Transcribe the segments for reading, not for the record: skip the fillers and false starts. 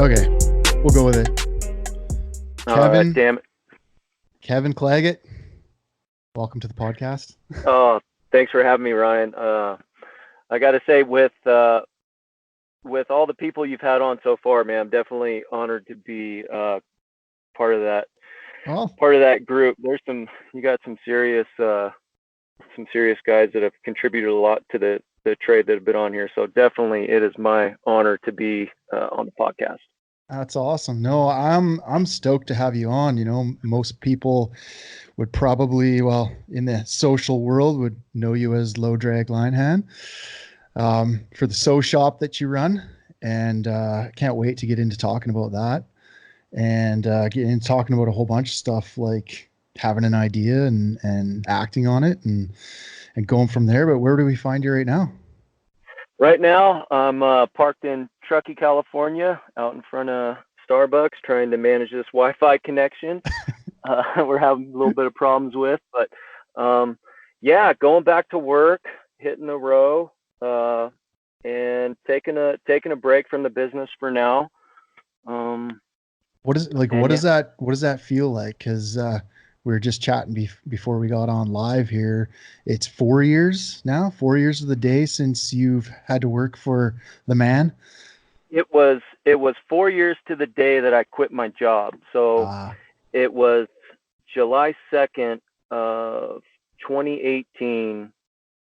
Okay, we'll go with it. Kevin, damn it. Kevin Claggett, welcome to the podcast. Oh, thanks for having me, Ryan. I got to say, with all the people you've had on so far, man, I'm definitely honored to be part of that. Oh, Part of that group. You got some serious guys that have contributed a lot to the trade that have been on here. So definitely, it is my honor to be on the podcast. that's awesome. No, I'm stoked to have you on. You know, most people would probably, well, in the social world, would know you as Low Drag Line Hand for the sew shop that you run, and can't wait to get into talking about that and get into talking about a whole bunch of stuff like having an idea and acting on it and going from there. But where do we find you right now? Right now, I'm parked in Truckee, California, out in front of Starbucks, trying to manage this Wi-Fi connection. We're having a little bit of problems with, but yeah, going back to work, hitting the row, and taking a break from the business for now. What does that feel like? Because we were just chatting before we got on live here. It's 4 years now, 4 years of the day since you've had to work for the man. It was 4 years to the day that I quit my job. So it was July 2nd of 2018.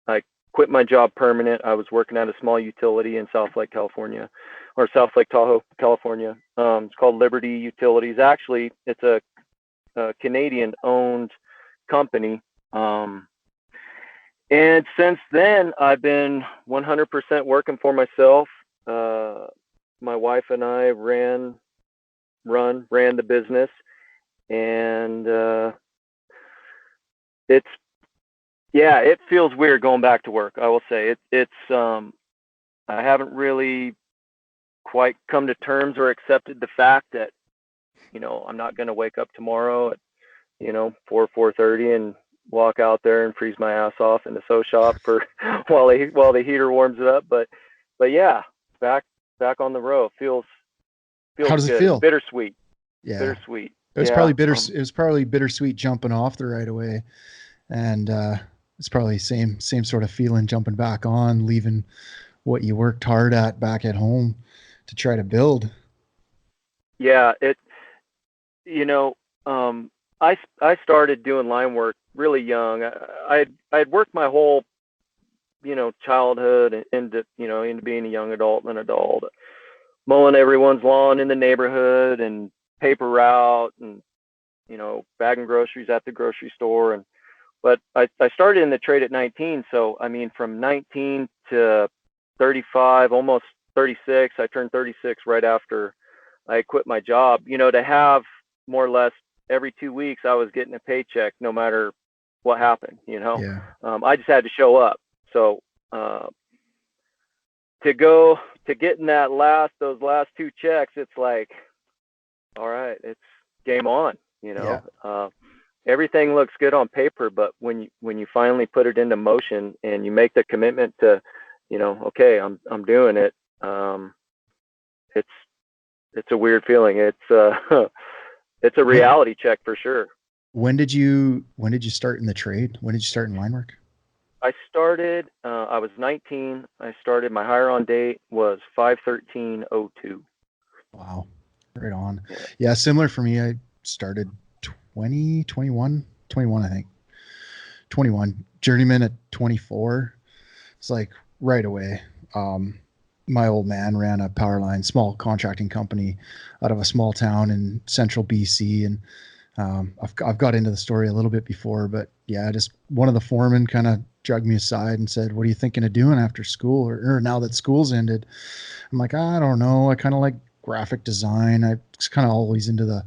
I quit my job permanent. I was working at a small utility in South Lake, California, or South Lake Tahoe, California. It's called Liberty Utilities. Actually, it's a Canadian-owned company. And since then, I've been 100% working for myself. My wife and I ran the business, and it feels weird going back to work. I will say it's I haven't really quite come to terms or accepted the fact that, you know, I'm not going to wake up tomorrow at, 4:30 and walk out there and freeze my ass off in the sew shop for while the heater warms it up. But yeah, back on the road feels How does good. it feel? It's bittersweet. Yeah. Bittersweet. It was probably bitter. It was probably bittersweet jumping off the right away, and it's probably same sort of feeling jumping back on, leaving what you worked hard at back at home to try to build. Yeah, I started doing line work really young. I'd worked my whole, childhood into being a young adult and an adult, mowing everyone's lawn in the neighborhood and paper route and, bagging groceries at the grocery store. But I started in the trade at 19. So, I mean, from 19 to 35, almost 36, I turned 36 right after I quit my job, to have more or less every 2 weeks, I was getting a paycheck no matter what happened, Yeah. I just had to show up. So, to getting those last two checks, it's like, all right, it's game on, Yeah. Everything looks good on paper, but when you finally put it into motion and you make the commitment to, okay, I'm doing it. It's a weird feeling. It's a reality check for sure. When did you start in the trade? When did you start in line work? I started, I was 19. I started, my hire on date was 5/13/02. Wow. Right on. Yeah. Similar for me. I started 21, I think. 21. Journeyman at 24. It's like right away. My old man ran a Powerline small contracting company out of a small town in central BC. And I've got into the story a little bit before, but yeah, just one of the foremen kind of dragged me aside and said, "What are you thinking of doing after school or now that school's ended?" I'm like, "I don't know. I kind of like graphic design. I was kind of always into the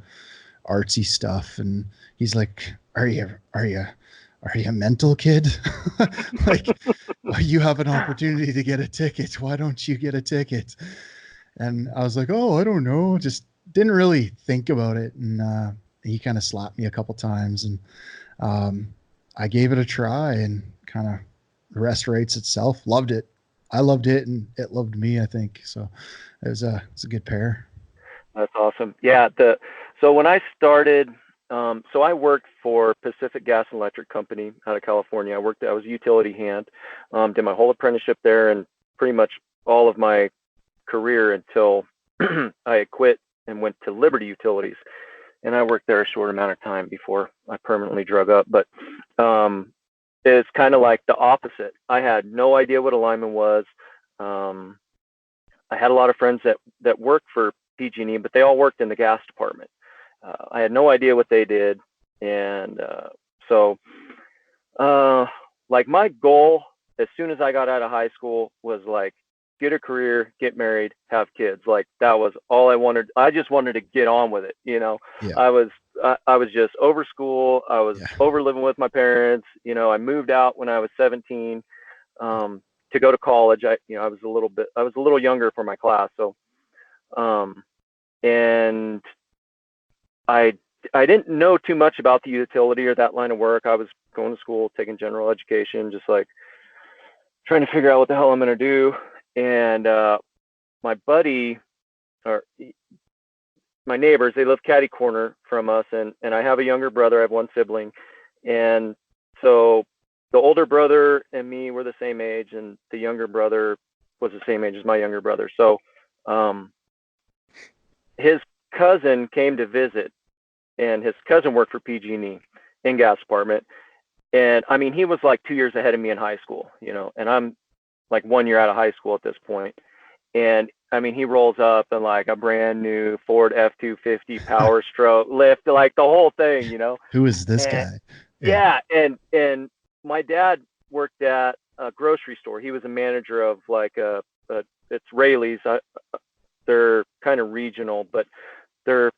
artsy stuff." And he's like, are you a mental kid? Like, you have an opportunity to get a ticket. Why don't you get a ticket? And I was like, "Oh, I don't know." Just didn't really think about it. And he kind of slapped me a couple times, and I gave it a try, and kind of the rest writes itself. Loved it. I loved it, and it loved me, I think. So it was a good pair. That's awesome. Yeah. So when I started, so I worked for Pacific Gas and Electric Company out of California. I was a utility hand, did my whole apprenticeship there and pretty much all of my career until I quit and went to Liberty Utilities. And I worked there a short amount of time before I permanently drug up. But it's kind of like the opposite. I had no idea what a lineman was. I had a lot of friends that worked for PG&E, but they all worked in the gas department. I had no idea what they did, and so like my goal as soon as I got out of high school was like get a career, get married, have kids. Like that was all I wanted. I just wanted to get on with it. Yeah. I was just over school. I was Yeah. over living with my parents. I moved out when I was 17 to go to college. I was a little younger for my class. So, and I didn't know too much about the utility or that line of work. I was going to school, taking general education, just like trying to figure out what the hell I'm going to do. And my buddy, or my neighbors, they live catty corner from us, and I have a younger brother. I have one sibling, and so the older brother and me were the same age, and the younger brother was the same age as my younger brother. So his cousin came to visit, and his cousin worked for PG&E in gas department. And I mean, he was like 2 years ahead of me in high school, and I'm like 1 year out of high school at this point. And I mean, he rolls up in like a brand new Ford F-250 Power Stroke lift, like the whole thing, Who is this And guy? yeah, and my dad worked at a grocery store. He was a manager of like it's Rayleigh's. They're kind of regional, but they're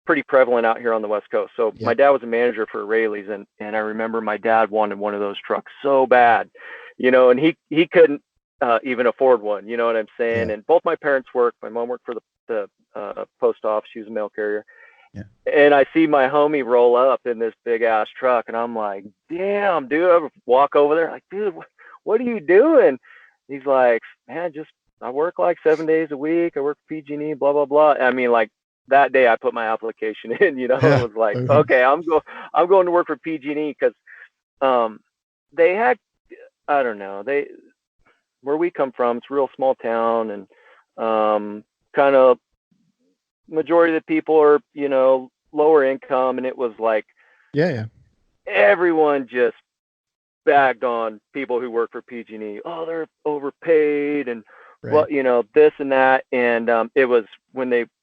pretty prevalent out here on the West Coast. So Yeah. my dad was a manager for Rayleigh's, and I remember my dad wanted one of those trucks so bad, and he couldn't even afford one. You know what I'm saying? Yeah. And both my parents worked. My mom worked for the post office. She was a mail carrier. Yeah. And I see my homie roll up in this big ass truck, and I'm like, damn, dude. I walk over there, like, dude, what are you doing? He's like, man, I work like 7 days a week. I work for PG&E, blah blah blah. I mean, like that day, I put my application in. It was like, okay, I'm going to work for PG&E because they had, I don't know, where we come from, it's a real small town, and kind of majority of the people are, lower income, and it was like Yeah. everyone just bagged on people who work for PG&E. Oh, they're overpaid and Right. this and that. And it was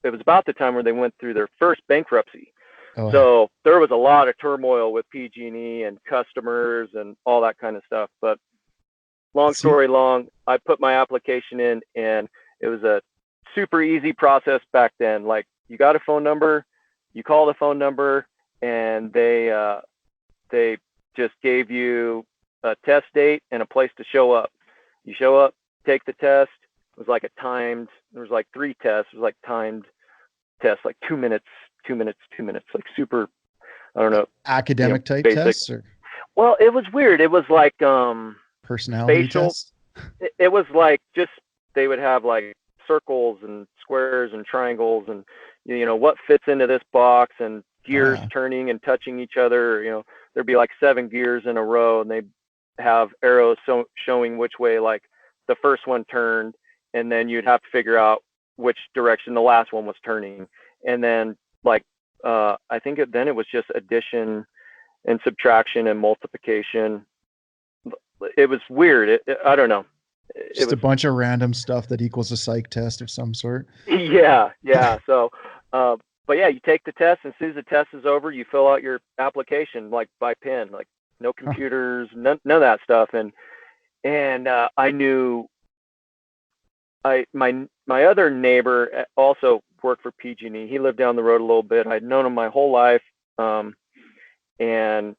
about the time where they went through their first bankruptcy. Oh, So there was a lot of turmoil with PG&E and customers and all that kind of stuff. But long story long, I put my application in, and it was a super easy process back then. Like, you got a phone number, you call the phone number, and they just gave you a test date and a place to show up. You show up, take the test. It was like there was like 3 tests. It was like timed tests, like 2 minutes, like super, I don't know. academic type basic tests or Well, it was weird. It was like personality spatial. tests? It was like just, they would have like circles and squares and triangles, and what fits into this box, and gears turning and touching each other. There'd be like 7 gears in a row, and they have arrows showing which way like the first one turned, and then you'd have to figure out which direction the last one was turning. And then like I think then it was just addition and subtraction and multiplication. It was weird. I don't know. Just a bunch of random stuff that equals a psych test of some sort. Yeah. So, but yeah, you take the test, and as soon as the test is over, you fill out your application like by pen, like no computers, none of that stuff. And I knew my other neighbor also worked for PG&E. He lived down the road a little bit. I'd known him my whole life. And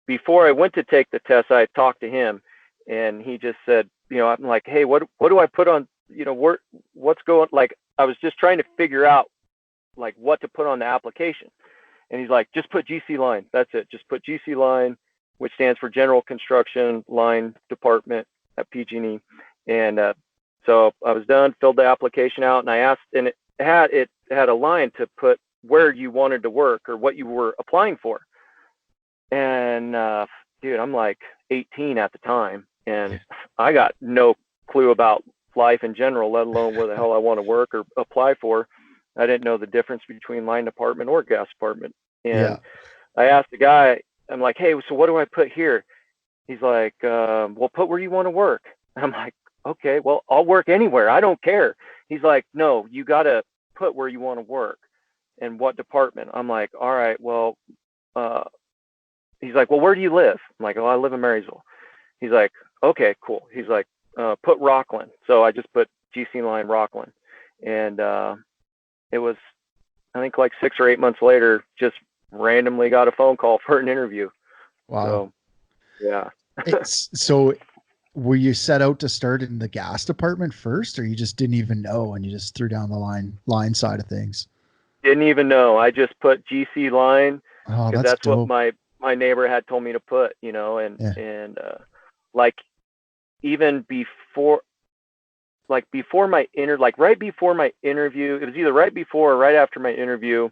before I went to take the test, I had talked to him, and he just said, I'm like, hey, what do I put on, what's going, like, I was just trying to figure out like what to put on the application. And he's like, just put GC line. That's it. Just put GC line, which stands for General Construction Line Department at PG&E. And so I was done, filled the application out, and I asked, and it had a line to put where you wanted to work or what you were applying for. And dude, I'm like 18 at the time, and I got no clue about life in general, let alone where the hell I want to work or apply for. I didn't know the difference between line department or gas department. And I asked the guy, I'm like, hey, so what do I put here? He's like, well, put where you want to work. I'm like, okay, well, I'll work anywhere. I don't care. He's like, no, you got to put where you want to work and what department. I'm like, all right, well, he's like, well, where do you live? I'm like, oh, I live in Marysville. He's like, okay, cool. He's like, put Rockland. So I just put GC line Rockland. And it was, I think like 6 or 8 months later, just randomly got a phone call for an interview. Wow. So, yeah. So were you set out to start in the gas department first, or you just didn't even know and you just threw down the line side of things? Didn't even know. I just put GC line because that's dope. what my neighbor had told me to put, and like even before, right before my interview, it was either right before or right after my interview.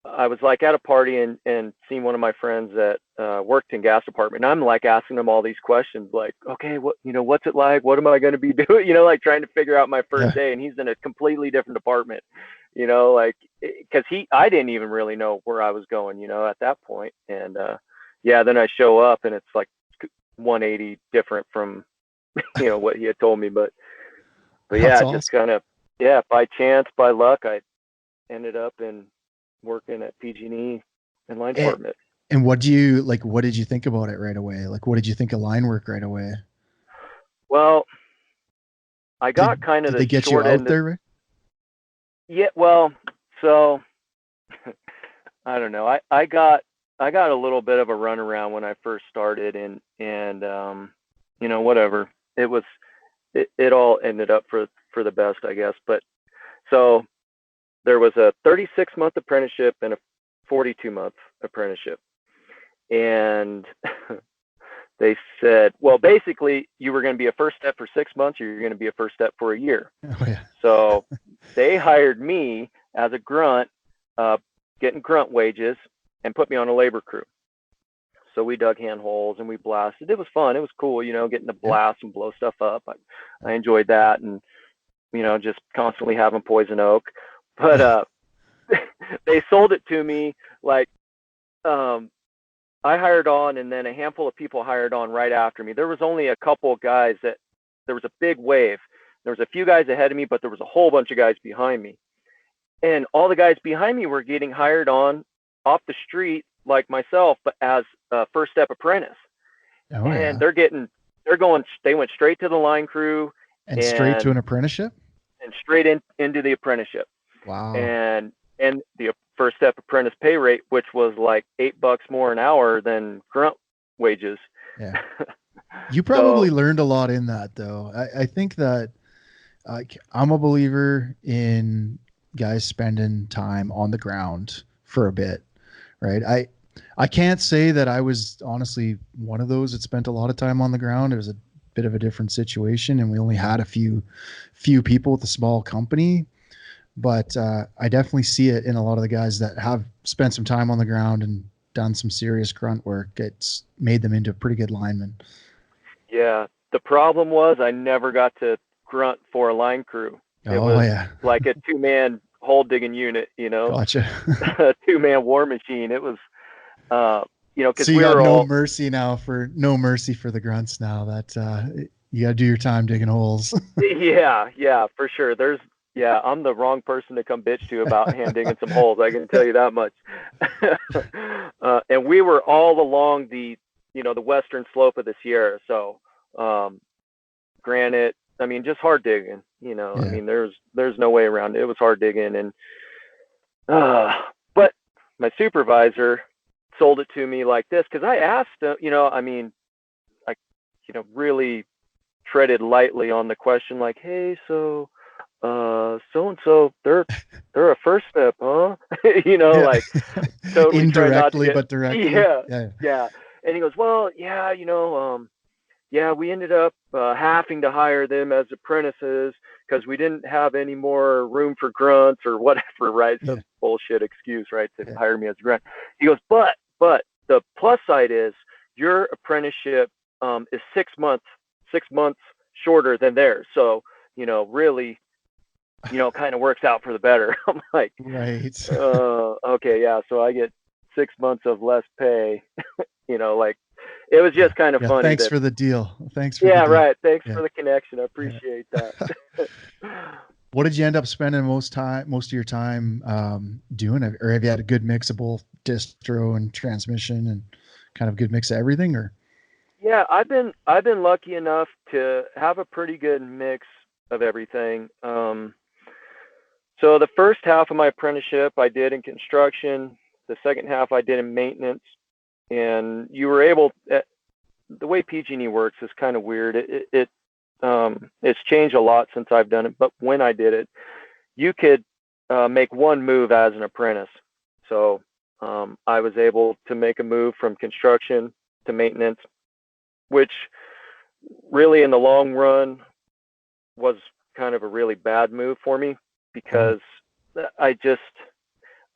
I was like at a party and seeing one of my friends that worked in gas department. And I'm like asking them all these questions, like, okay, what's it like? What am I going to be doing? Like trying to figure out my first day. And he's in a completely different department, like, cause I didn't even really know where I was going, at that point. And then I show up and it's like 180 different from, what he had told me. But yeah, awesome. Just kind of, by chance, by luck, I ended up working at PG&E and line department. And what did you think about it right away? Like, what did you think of line work right away? Well, I got did they get you out there? Right? Yeah. Well, so I don't know. I got a little bit of a runaround when I first started, and whatever. It all ended up for the best, I guess. But so there was a 36-month apprenticeship and a 42-month apprenticeship. And they said, well, basically you were going to be a first step for 6 months, or you're going to be a first step for a year. Oh, yeah. So they hired me as a grunt, getting grunt wages, and put me on a labor crew. So we dug handholds and we blasted. It was fun. It was cool, getting to blast and blow stuff up. I enjoyed that, and, just constantly having poison oak. But they sold it to me like I hired on, and then a handful of people hired on right after me. There was only a couple of guys there was a big wave. There was a few guys ahead of me, but there was a whole bunch of guys behind me. And all the guys behind me were getting hired on off the street like myself, but as a first step apprentice. Oh, and yeah. They went straight to the line crew and straight to an apprenticeship and straight into the apprenticeship. Wow. And the first step apprentice pay rate, which was like $8 more an hour than grunt wages. Yeah. You probably learned a lot in that, though. I think that I'm a believer in guys spending time on the ground for a bit, right? I can't say that I was honestly one of those that spent a lot of time on the ground. It was a bit of a different situation, and we only had a few people with a small company. But I definitely see it in a lot of the guys that have spent some time on the ground and done some serious grunt work. It's made them into pretty good linemen. Yeah. The problem was I never got to grunt for a line crew. It was like a 2-man hole digging unit, Gotcha. A 2-man war machine. It was, because so you got no mercy for the grunts now. That you got to do your time digging holes. Yeah, for sure. I'm the wrong person to come bitch to about hand digging some holes. I can tell you that much. And we were all along the western slope of the Sierra. So, granite, I mean, just hard digging, I mean, there's no way around it. It was hard digging. And, but my supervisor sold it to me like this. Cause I asked him, I really treaded lightly on the question, like, hey, so so-and-so, they're a first step, huh? Like totally indirectly, but directly. Yeah. And he goes, well, we ended up having to hire them as apprentices because we didn't have any more room for grunts or whatever, right? Some bullshit excuse, right, to hire me as a grunt. He goes, but the plus side is your apprenticeship is 6 months shorter than theirs. So, really, kind of works out for the better. I'm like, right. Okay, yeah. So I get 6 months of less pay, like it was just kind of funny. Thanks for the deal. Thanks for the deal. right. Thanks for the connection. I appreciate that. What did you end up spending most of your time doing? Or have you had a good mix of both distro and transmission and kind of good mix of everything? Or yeah, I've been lucky enough to have a pretty good mix of everything. So the first half of my apprenticeship I did in construction. The second half I did in maintenance. And you were able, the way PG&E works is kind of weird. It's changed a lot since I've done it, but when I did it, you could make one move as an apprentice. So I was able to make a move from construction to maintenance, which really in the long run was kind of a really bad move for me, because I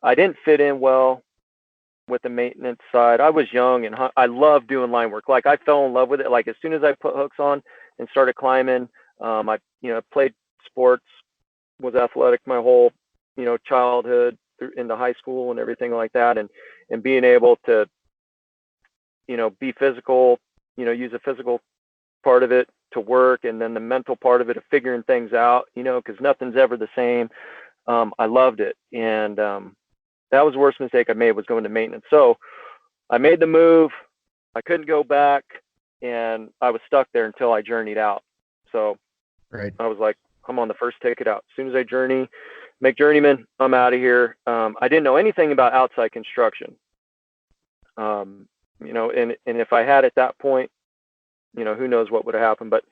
didn't fit in well with the maintenance side. I was young and I loved doing line work. Like I fell in love with it. Like as soon as I put hooks on and started climbing, I played sports, was athletic my whole childhood into high school and everything like that, and being able to be physical, use a physical part of it to work, and then the mental part of it of figuring things out, because nothing's ever the same. I loved it, and that was the worst mistake I made, was going to maintenance. So I made the move. I couldn't go back, and I was stuck there until I journeyed out. So I was like, I'm on the first ticket out. As soon as I make journeyman, I'm out of here. I didn't know anything about outside construction. And if I had at that point, who knows what would have happened. But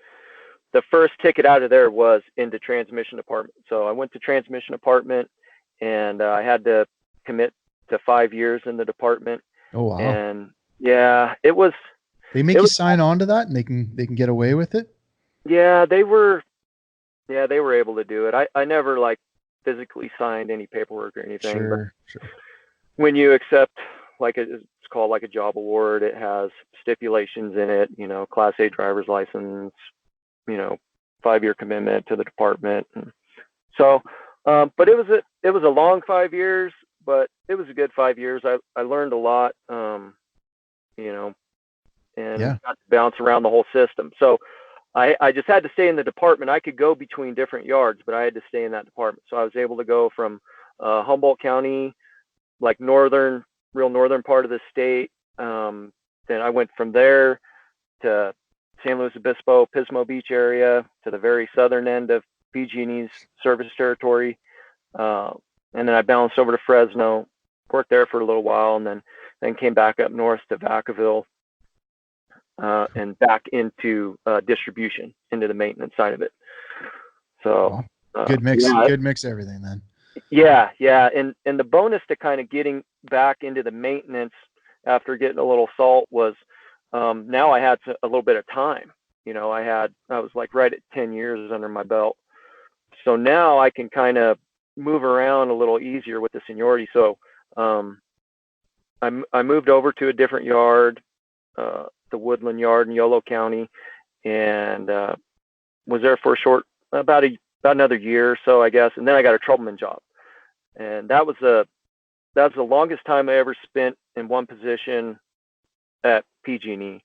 the first ticket out of there was into transmission department. So I went to transmission department, and I had to commit to 5 years in the department. Oh wow! And yeah, it was. They make you sign on to that, and they can get away with it. Yeah, they were able to do it. I never like physically signed any paperwork or anything. Sure. When you accept, like it's called like a job award, it has stipulations in it. Class A driver's license. 5-year commitment to the department. So, but it was a long 5 years, but it was a good 5 years. I learned a lot, and got to bounce around the whole system. So I just had to stay in the department. I could go between different yards, but I had to stay in that department. So I was able to go from Humboldt County, like real northern part of the state. Then I went from there to San Luis Obispo, Pismo Beach area, to the very southern end of PG&E's service territory. And then I bounced over to Fresno, worked there for a little while, and then came back up north to Vacaville, and back into distribution, into the maintenance side of it. So good mix of everything then. Yeah. And the bonus to kind of getting back into the maintenance after getting a little salt was, now I had a little bit of time. I was like right at 10 years under my belt. So now I can kind of move around a little easier with the seniority. So I moved over to a different yard, the Woodland yard in Yolo County, and was there for about another year or so, I guess. And then I got a troubleman job. And that was the longest time I ever spent in one position at PG&E.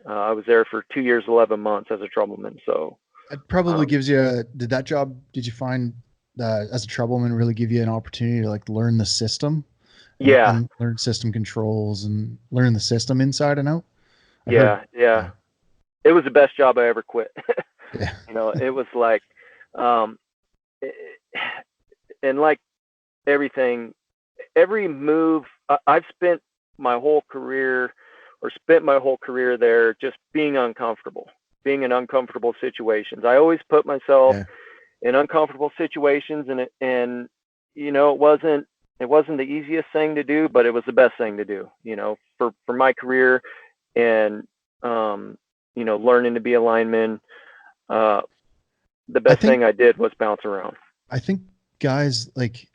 I was there for 2 years, 11 months as a troubleman. So it probably gives you did you find as a troubleman really give you an opportunity to like learn the system? And learn system controls and learn the system inside and out? Yeah. It was the best job I ever quit. Yeah. It was like, and like everything, every move, I've spent my whole career there just being uncomfortable, being in uncomfortable situations. I always put myself in uncomfortable situations, and it wasn't the easiest thing to do, but it was the best thing to do, for my career, and learning to be a lineman. the best thing I did was bounce around. I think guys, like,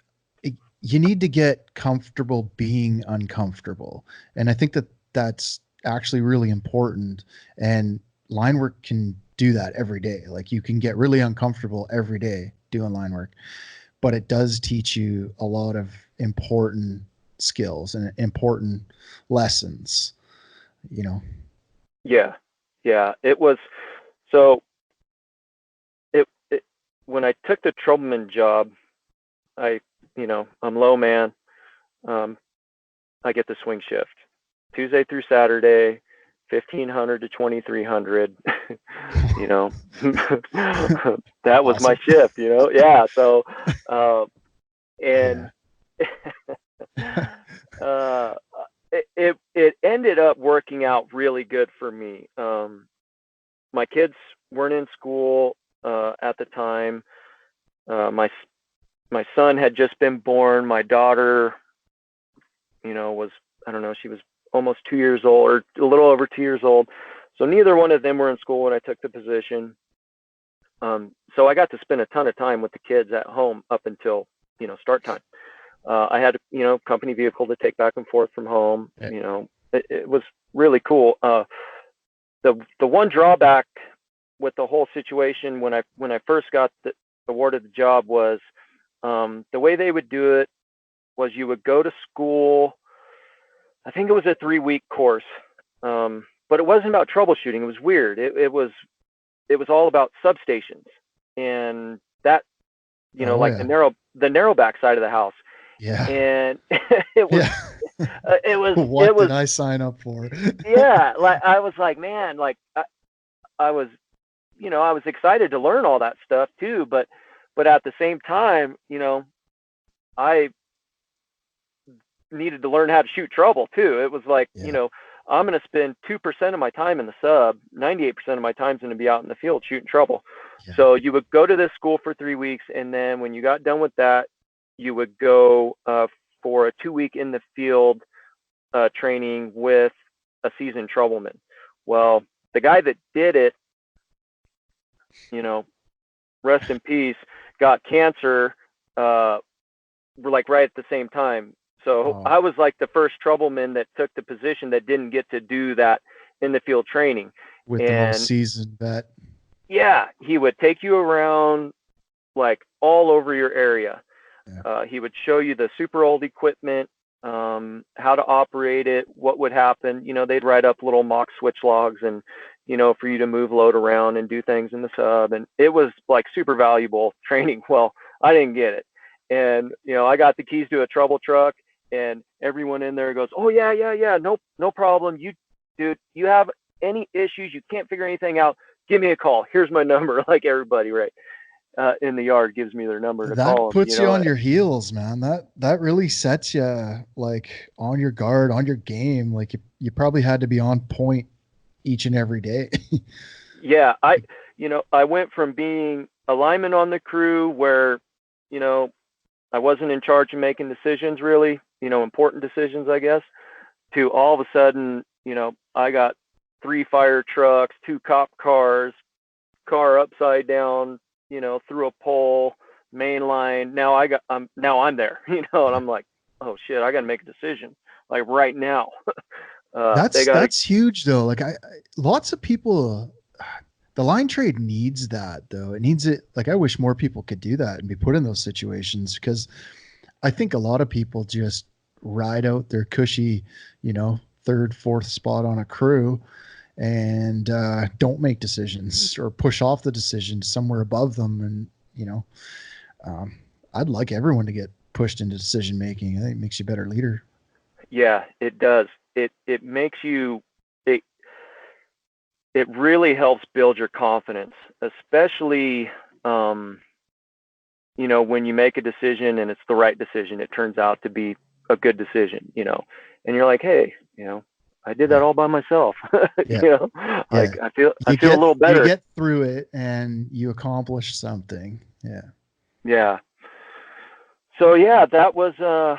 you need to get comfortable being uncomfortable. And I think that that's actually really important. And line work can do that every day. Like, you can get really uncomfortable every day doing line work, but it does teach you a lot of important skills and important lessons, you know? Yeah. Yeah. It was, so it when I took the troubleman job, I'm low man. I get the swing shift Tuesday through Saturday, 1500 to 2300. That was my shift, Yeah. So, and it ended up working out really good for me. My kids weren't in school at the time. My son had just been born. My daughter, was, I don't know, she was almost 2 years old, or a little over 2 years old. So neither one of them were in school when I took the position. So I got to spend a ton of time with the kids at home up until, start time. I had, company vehicle to take back and forth from home. It was really cool. The one drawback with the whole situation when I first got awarded the job was, the way they would do it was you would go to school. I think it was a 3-week course, but it wasn't about troubleshooting. It was weird. It was all about substations, and that, the narrow back side of the house. Yeah. And it was, it was, what did I sign up for? Yeah. Like, I was like, man, like I was, I was excited to learn all that stuff too, but at the same time, I needed to learn how to shoot trouble too. It was like, I'm going to spend 2% of my time in the sub, 98% of my time is going to be out in the field shooting trouble. Yeah. So you would go to this school for 3 weeks. And then when you got done with that, you would go for a 2-week in the field training with a seasoned troubleman. Well, the guy that did it, rest in peace, got cancer like right at the same time. So I was like the first troubleman that took the position that didn't get to do that in the field training. With the most seasoned vet. Yeah, he would take you around like all over your area. Yeah. He would show you the super old equipment, how to operate it, what would happen. They'd write up little mock switch logs and, for you to move load around and do things in the sub. And it was like super valuable training. Well, I didn't get it. And, I got the keys to a trouble truck, and everyone in there goes, oh yeah. No problem. Dude, you have any issues, you can't figure anything out, give me a call. Here's my number. Like everybody, right? In the yard gives me their number to call them. That puts you on your heels, man. That really sets you like on your guard, on your game. Like you probably had to be on point each and every day. Yeah. I went from being a lineman on the crew where, I wasn't in charge of making decisions really, important decisions, I guess, to all of a sudden, I got 3 fire trucks, 2 cop cars, car upside down, through a pole, main line. Now I'm there, and I'm like, oh shit, I got to make a decision like right now. That's huge though. Like lots of people, the line trade needs that though. It needs it. Like I wish more people could do that and be put in those situations, because I think a lot of people just ride out their cushy, 3rd, 4th spot on a crew and don't make decisions or push off the decision somewhere above them. And, I'd like everyone to get pushed into decision making. I think it makes you a better leader. Yeah, it does. It makes you, it really helps build your confidence, especially, when you make a decision and it's the right decision, it turns out to be a good decision, and you're like, hey, I did that all by myself. Like I feel a little better. You get through it and you accomplish something. Yeah. Yeah. So yeah, that was, I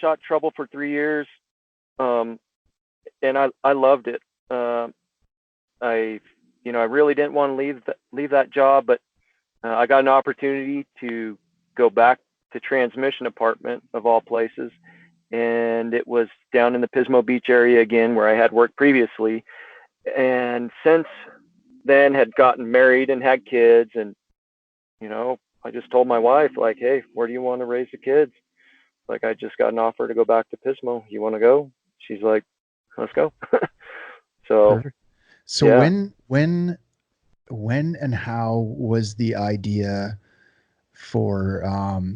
shot trouble for 3 years. And I loved it. I really didn't want to leave that job, but I got an opportunity to go back to transmission department of all places. And it was down in the Pismo Beach area again, where I had worked previously. And since then had gotten married and had kids. And, I just told my wife, like, hey, where do you want to raise the kids? Like, I just got an offer to go back to Pismo. You want to go? She's like, let's go. So, Perfect. So yeah. when and how was the idea for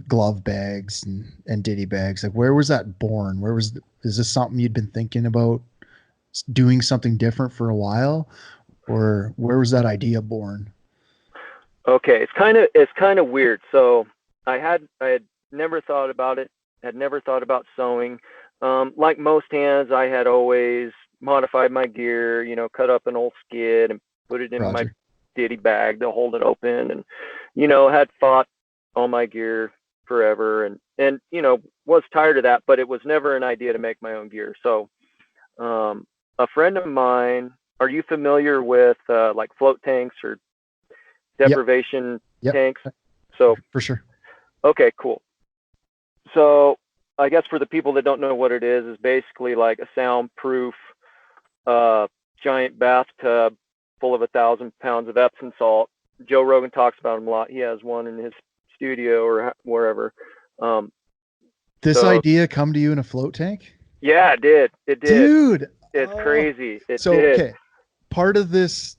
glove bags and ditty bags? Like, where was that born? Is this something you'd been thinking about doing something different for a while, or where was that idea born? Okay, it's kind of weird. So I had never thought about it. Had never thought about sewing. Like most hands, I had always modified my gear. Cut up an old skid and put it in my Roger. ditty bag to hold it open, and had fought all my gear forever, and was tired of that. But it was never an idea to make my own gear. So a friend of mine. Are you familiar with like float tanks or deprivation Yep. tanks? So For sure. okay, cool. So I guess for the people that don't know what it is basically like a soundproof giant bathtub full of 1,000 pounds of Epsom salt. Joe Rogan talks about them a lot. He has one in his studio or wherever. This idea come to you in a float tank? Yeah, it did. It did. Dude. It's crazy. It so, did. Okay. Part of this,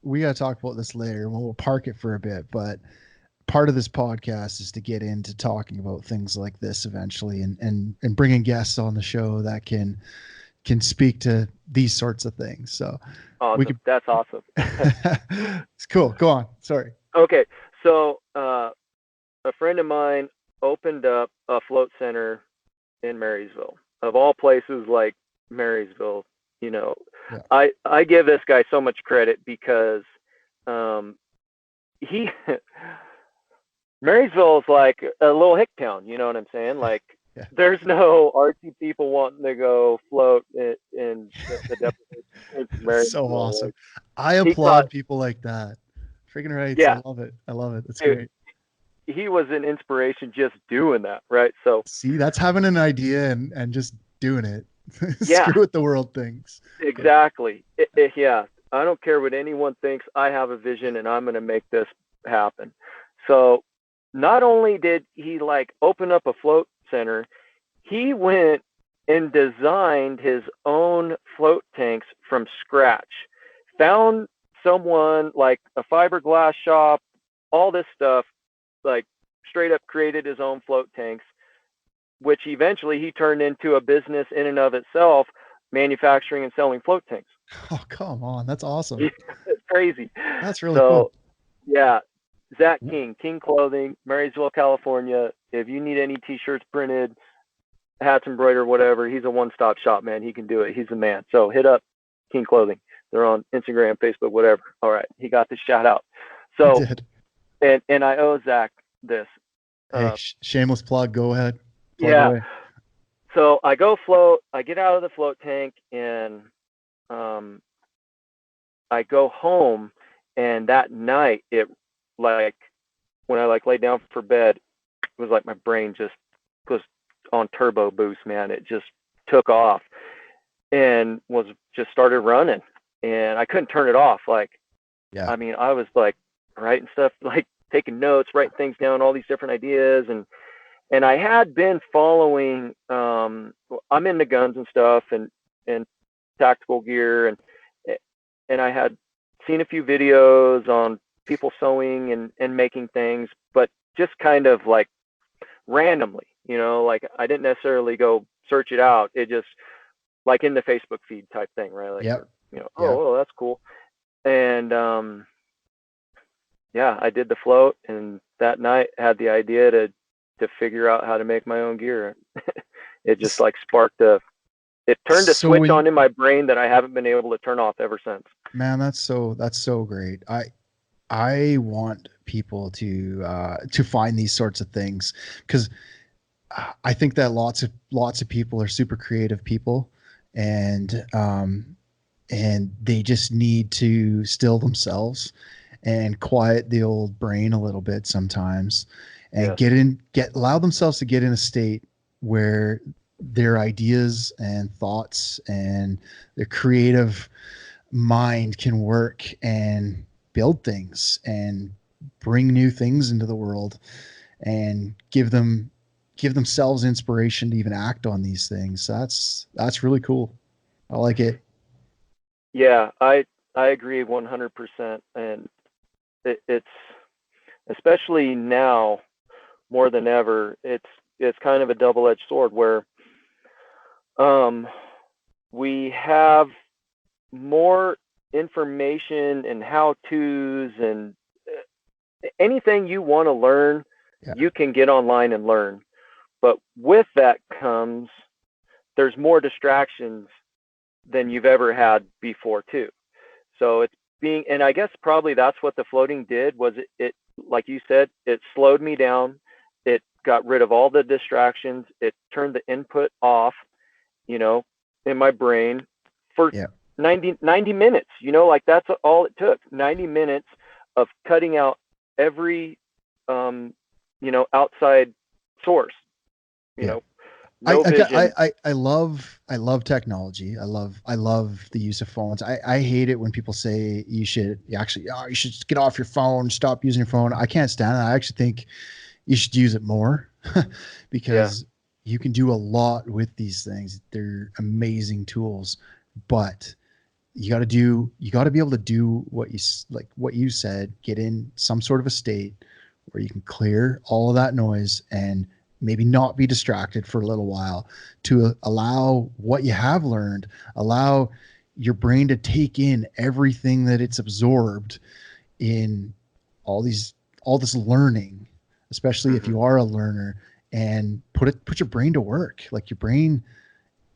we got to talk about this later. We'll park it for a bit, but part of this podcast is to get into talking about things like this eventually, and bringing guests on the show that can speak to these sorts of things. So awesome. That's awesome. It's cool. Go on. Sorry. Okay. So a friend of mine opened up a float center in Marysville, of all places, like Marysville. Yeah. I give this guy so much credit because he Marysville is like a little hick town, you know what I'm saying? Like Yeah. There's no artsy people wanting to go float in the Marysville. So awesome. I applaud people like that. Freaking right. Yeah. I love it. That's great. He was an inspiration just doing that, right? So see, that's having an idea and just doing it. Yeah. Screw what the world thinks. Exactly. Yeah. I don't care what anyone thinks. I have a vision and I'm going to make this happen. So not only did he like open up a float center, he went and designed his own float tanks from scratch. Found someone like a fiberglass shop, all this stuff, like straight up created his own float tanks, which eventually he turned into a business in and of itself, manufacturing and selling float tanks. Oh, come on. That's awesome. It's crazy. That's really cool. Yeah. Zach King Clothing, Marysville, California. If you need any t-shirts printed, hats embroidered, whatever, he's a one-stop shop, man. He can do it. He's the man. So hit up King Clothing. They're on Instagram, Facebook, whatever. All right. He got the shout out. So, and I owe Zach this. Hey, shameless plug. Go ahead. Plug away. So I go float. I get out of the float tank and I go home. And that night, it like when I like laid down for bed, it was like my brain just was on turbo boost, man. It just took off and was just started running, and I couldn't turn it off. Like, yeah. I mean, I was like writing stuff, like taking notes, writing things down, all these different ideas, and I had been following. I'm into guns and stuff, and tactical gear, and I had seen a few videos on people sewing and making things, but just kind of like randomly, like I didn't necessarily go search it out. It just like in the Facebook feed type thing, right? Like, oh, that's cool. And I did the float, and that night had the idea to figure out how to make my own gear. It just like sparked it turned a switch on in my brain that I haven't been able to turn off ever since. Man, that's so great. I want people to find these sorts of things, because I think that lots of people are super creative people, and they just need to still themselves and quiet the old brain a little bit sometimes, and Yes. allow themselves to get in a state where their ideas and thoughts and their creative mind can work and build things and bring new things into the world and give themselves inspiration to even act on these things. That's really cool. I like it. Yeah, I agree 100%. And it's especially now more than ever. It's kind of a double-edged sword where um, we have more information and how-tos and anything you want to learn, Yeah. you can get online and learn. But with that comes there's more distractions than you've ever had before too. So it's being, and I guess probably that's what the floating did was it like you said, it slowed me down. It got rid of all the distractions. It turned the input off, you know, in my brain for Yeah. 90 minutes, you know, like that's all it took. 90 minutes of cutting out every, you know, outside source, you Yeah. know, no vision. I love technology. I love the use of phones. I hate it when people say you should you should get off your phone, stop using your phone. I can't stand it. I actually think you should use it more Yeah. because you can do a lot with these things. They're amazing tools, but you got to be able to do like what you said, get in some sort of a state where you can clear all of that noise and maybe not be distracted for a little while to allow what you have learned, allow your brain to take in everything that it's absorbed in all these all this learning, especially if Hmm. you are a learner, and put your brain to work. Like your brain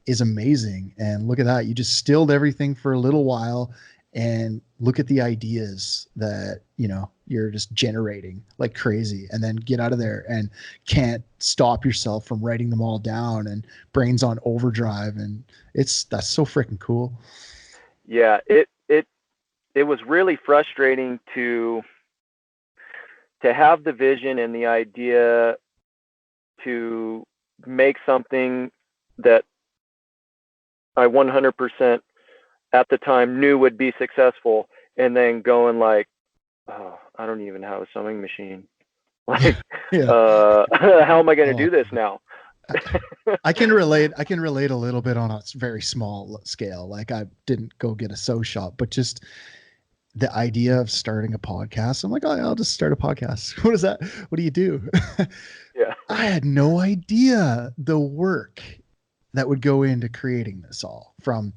is amazing. And look at that. You just stilled everything for a little while and look at the ideas that, you're just generating like crazy, and then get out of there and can't stop yourself from writing them all down, and brains on overdrive. And that's so freaking cool. Yeah. It was really frustrating to have the vision and the idea to make something that I 100% at the time knew would be successful, and then going like, oh, I don't even have a sewing machine. Yeah. Like, Yeah. how am I going to Oh, do this now? I can relate. I can relate a little bit on a very small scale. Like I didn't go get a sew shop, but just the idea of starting a podcast. I'm like, oh, I'll just start a podcast. What is that? What do you do? Yeah. I had no idea the work that would go into creating this all, from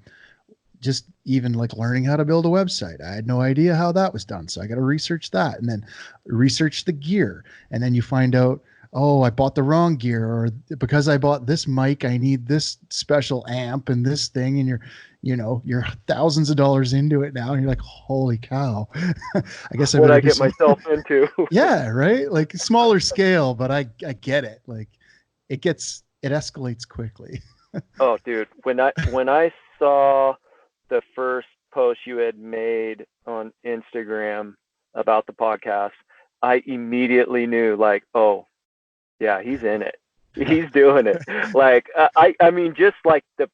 just even like learning how to build a website. I had no idea how that was done. So I got to research that, and then research the gear. And then you find out, oh, I bought the wrong gear, or because I bought this mic, I need this special amp and this thing. And you're thousands of dollars into it now. And you're like, holy cow, I guess I What better I do get some. myself into. Yeah. Right. Like smaller scale, but I get it. Like it escalates quickly. Oh, dude, when I saw the first post you had made on Instagram about the podcast, I immediately knew like, oh, yeah, he's in it. He's doing it. Like I mean just like the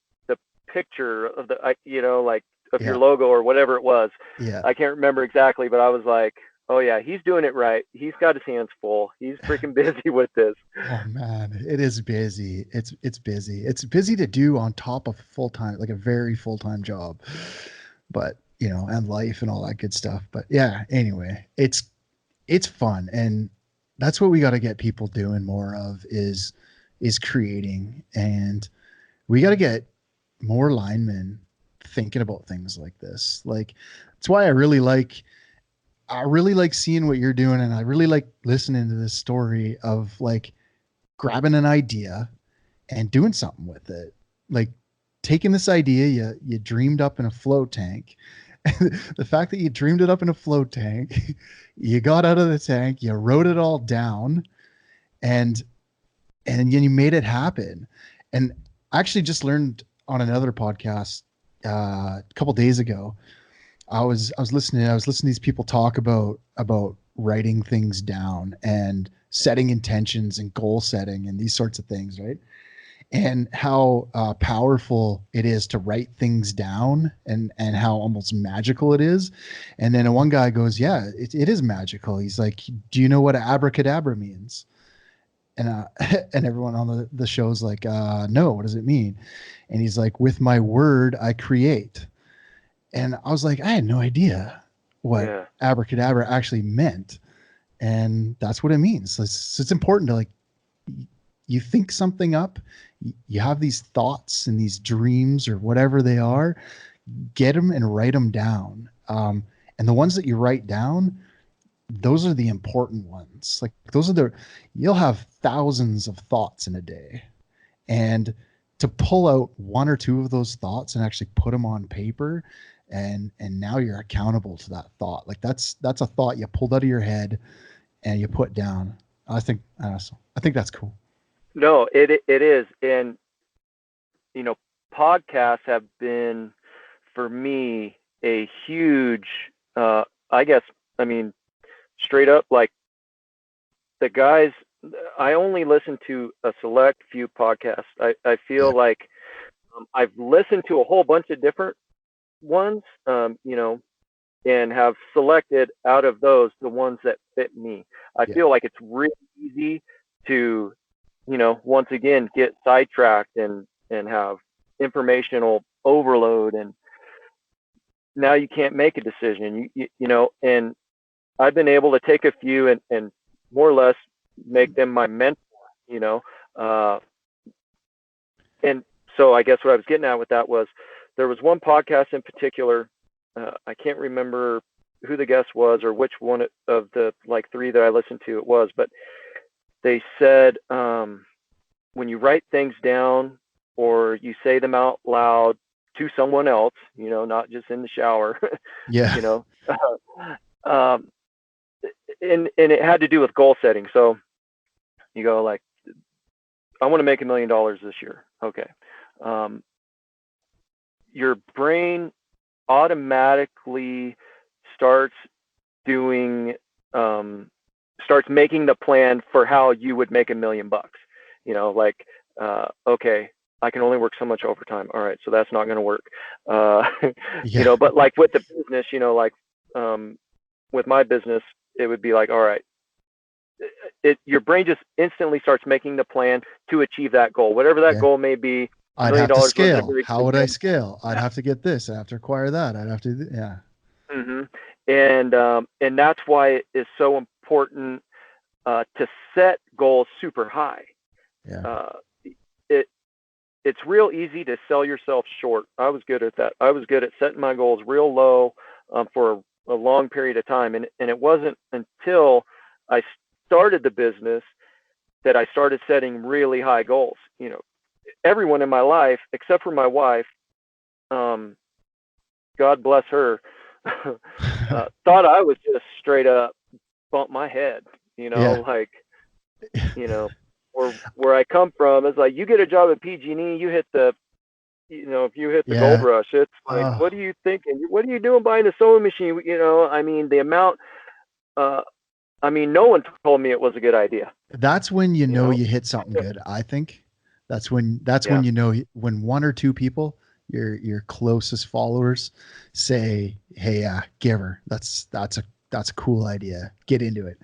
picture of the like of your Yeah. logo or whatever it was. Yeah. I can't remember exactly, but I was like, oh yeah, he's doing it right. He's got his hands full. He's freaking busy with this. Oh man, it is busy. It's busy. It's busy to do on top of full time, like a very full time job, but and life and all that good stuff. But yeah, anyway, it's fun, and that's what we got to get people doing more of is creating, and we got to get more linemen thinking about things like this. Like that's why I really like seeing what you're doing, and I really like listening to this story of like grabbing an idea and doing something with it. Like taking this idea you dreamed up in a float tank. The fact that you dreamed it up in a float tank, you got out of the tank, you wrote it all down, and then you made it happen. And I actually just learned on another podcast a couple days ago I was listening to these people talk about writing things down and setting intentions and goal setting and these sorts of things, right? And how powerful it is to write things down, and how almost magical it is. And then one guy goes, yeah, it is magical. He's like, do you know what abracadabra means? And and everyone on the show's like, no, what does it mean? And he's like, with my word I create. And I was like, I had no idea what Yeah. abracadabra actually meant. And that's what it means. So it's important to, like, you think something up, you have these thoughts and these dreams or whatever they are, get them and write them down. And the ones that you write down, those are the important ones. Like, you'll have thousands of thoughts in a day. And to pull out one or two of those thoughts and actually put them on paper, and now you're accountable to that thought. Like, that's a thought you pulled out of your head and you put down. I think that's cool. No, it is. And, podcasts have been, for me, a huge, I guess, I mean, straight up, like, the guys, I only listen to a select few podcasts. I feel Yeah. like I've listened to a whole bunch of different ones, and have selected out of those the ones that fit me. I Yeah. feel like it's really easy to, once again, get sidetracked and have informational overload, and now you can't make a decision. And I've been able to take a few and more or less make them my mentor, you know. Uh, and so I guess what I was getting at with that was, there was one podcast in particular. I can't remember who the guest was or which one of the like three that I listened to it was, but they said, when you write things down or you say them out loud to someone else, not just in the shower, Yeah. you know, um, and it had to do with goal setting. So you go like, I want to make $1 million this year. Okay. Um, your brain automatically starts doing, starts making the plan for how you would make $1 million. Like, okay, I can only work so much overtime. All right, so that's not going to work. Yeah. But like with the business, like, with my business, it would be like, all right, your brain just instantly starts making the plan to achieve that goal, whatever that Yeah. goal may be. $1 I'd million have to wasn't a scale. very How good would I example. scale? I'd Yeah. have to get this. I'd have to acquire that. I'd have to, yeah. hmm And that's why it is so important to set goals super high. Yeah. Uh, it it's real easy to sell yourself short. I was good at that. I was good at setting my goals real low, for a long period of time, and it wasn't until I started the business that I started setting really high goals. Everyone in my life except for my wife, um, God bless her, thought I was just straight up bump my head. Yeah. Like, you know, where I come from is like, you get a job at PG&E, you hit the, if you hit the gold Yeah. rush, it's like, Oh, what are you thinking? What are you doing buying a sewing machine? I mean, the amount, uh, no one told me it was a good idea, that's when you you know know? you hit something good, I think. That's when Yeah. you know, when one or two people, your closest followers, say, "Hey, give her. That's a cool idea. Get into it."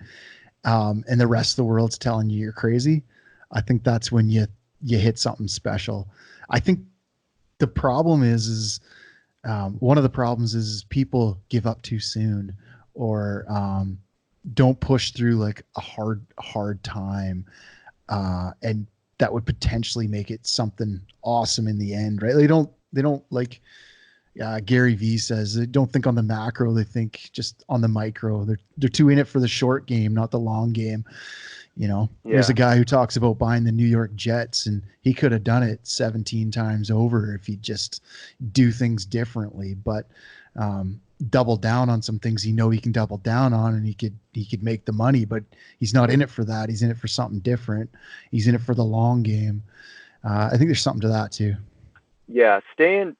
And the rest of the world's telling you you're crazy. I think that's when you hit something special. I think the problem is one of the problems is people give up too soon, or don't push through like a hard time, and that would potentially make it something awesome in the end, right? They don't like, Gary Vee says, they don't think on the macro, they think just on the micro. They're too in it for the short game, not the long game. Here's a Yeah. guy who talks about buying the New York Jets, and he could have done it 17 times over if he just do things differently, but double down on some things he can double down on, and he could make the money, but he's not in it for that. He's in it for something different. He's in it for the long game. I think there's something to that too. Yeah. Staying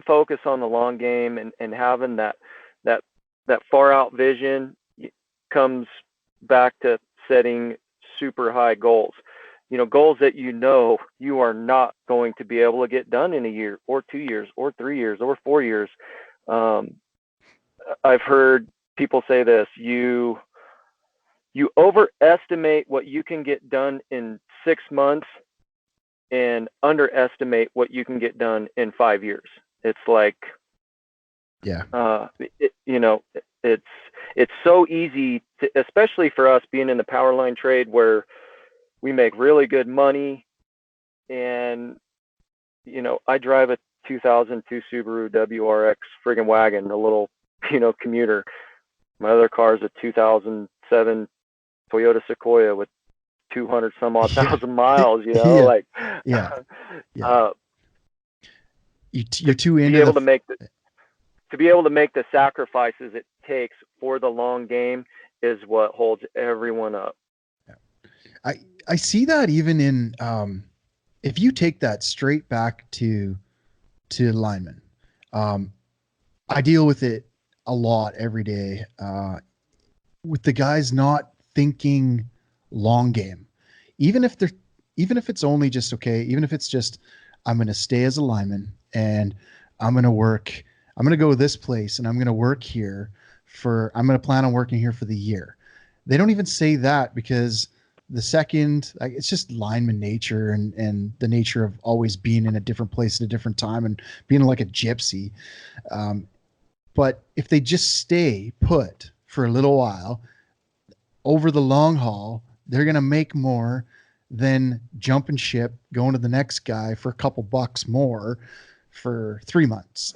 focused on the long game, and having that, that far out vision comes back to setting super high goals. Goals that you are not going to be able to get done in a year or 2 years or 3 years or 4 years. I've heard people say this: you overestimate what you can get done in 6 months and underestimate what you can get done in 5 years. It's like, it's so easy to, especially for us being in the power line trade where we make really good money. And, I drive a 2002 Subaru WRX friggin' wagon, a little, commuter. My other car is a 2007 Toyota Sequoia with 200 some odd thousand miles, You're too into to be able to make the sacrifices it takes for the long game is what holds everyone up. I see that even in, if you take that straight back to linemen, I deal with it a lot every day, with the guys not thinking long game, even if it's only just, okay, even if it's just, I'm going to stay as a lineman and I'm going to go to this place and I'm going to work here I'm going to plan on working here for the year. They don't even say that, because the second, it's just lineman nature and the nature of always being in a different place at a different time and being like a gypsy. But if they just stay put for a little while, over the long haul, they're going to make more than jumping ship, going to the next guy for a couple bucks more for 3 months.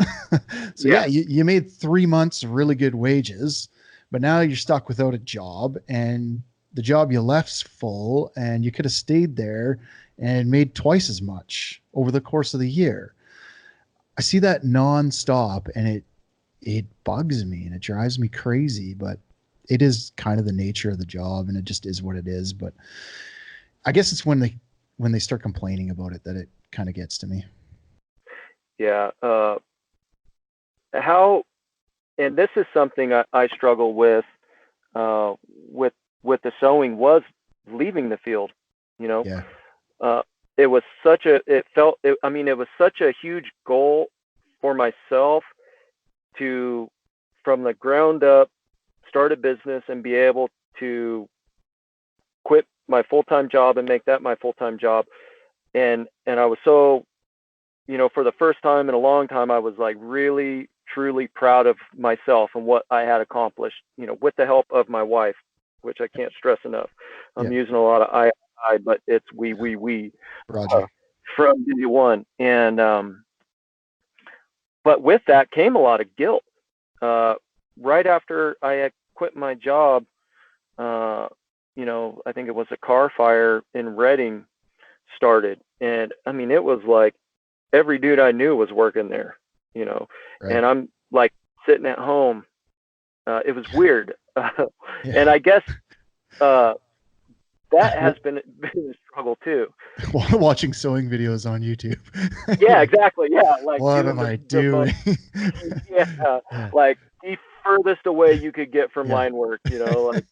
So you made 3 months of really good wages, but now you're stuck without a job, and the job you left's full, and you could have stayed there and made twice as much over the course of the year. I see that nonstop, and it bugs me and it drives me crazy, but it is kind of the nature of the job, and it just is what it is. But I guess it's when they start complaining about it that it kind of gets to me. Yeah. And this is something I struggle with the sewing, was leaving the field. Yeah. It was such a huge goal for myself to, from the ground up, start a business and be able to quit my full-time job and make that my full-time job. And I was so, for the first time in a long time, I was like really, truly proud of myself and what I had accomplished, with the help of my wife, which I can't stress enough. I'm using a lot of I, but it's we, from day one. And, but with that came a lot of guilt. Right after I had quit my job, I think it was a car fire in Reading started. And I mean, it was like every dude I knew was working there, Right. And I'm like sitting at home. It was weird. And I guess, that has been a struggle too. Watching sewing videos on YouTube. Yeah, exactly. Yeah. Like, what am I doing? Like the furthest away you could get from line work, like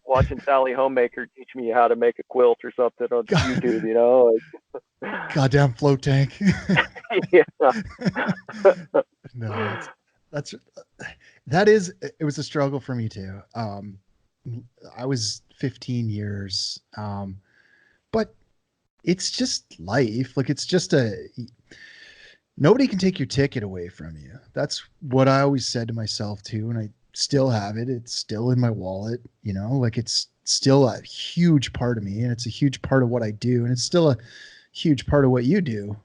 watching Sally Homemaker teach me how to make a quilt or something on YouTube, Goddamn float tank. Yeah. No, it was a struggle for me too. I was 15 years, but it's just life. Like, it's just nobody can take your ticket away from you. That's what I always said to myself too. And I still have it. It's still in my wallet, like it's still a huge part of me, and it's a huge part of what I do. And it's still a huge part of what you do.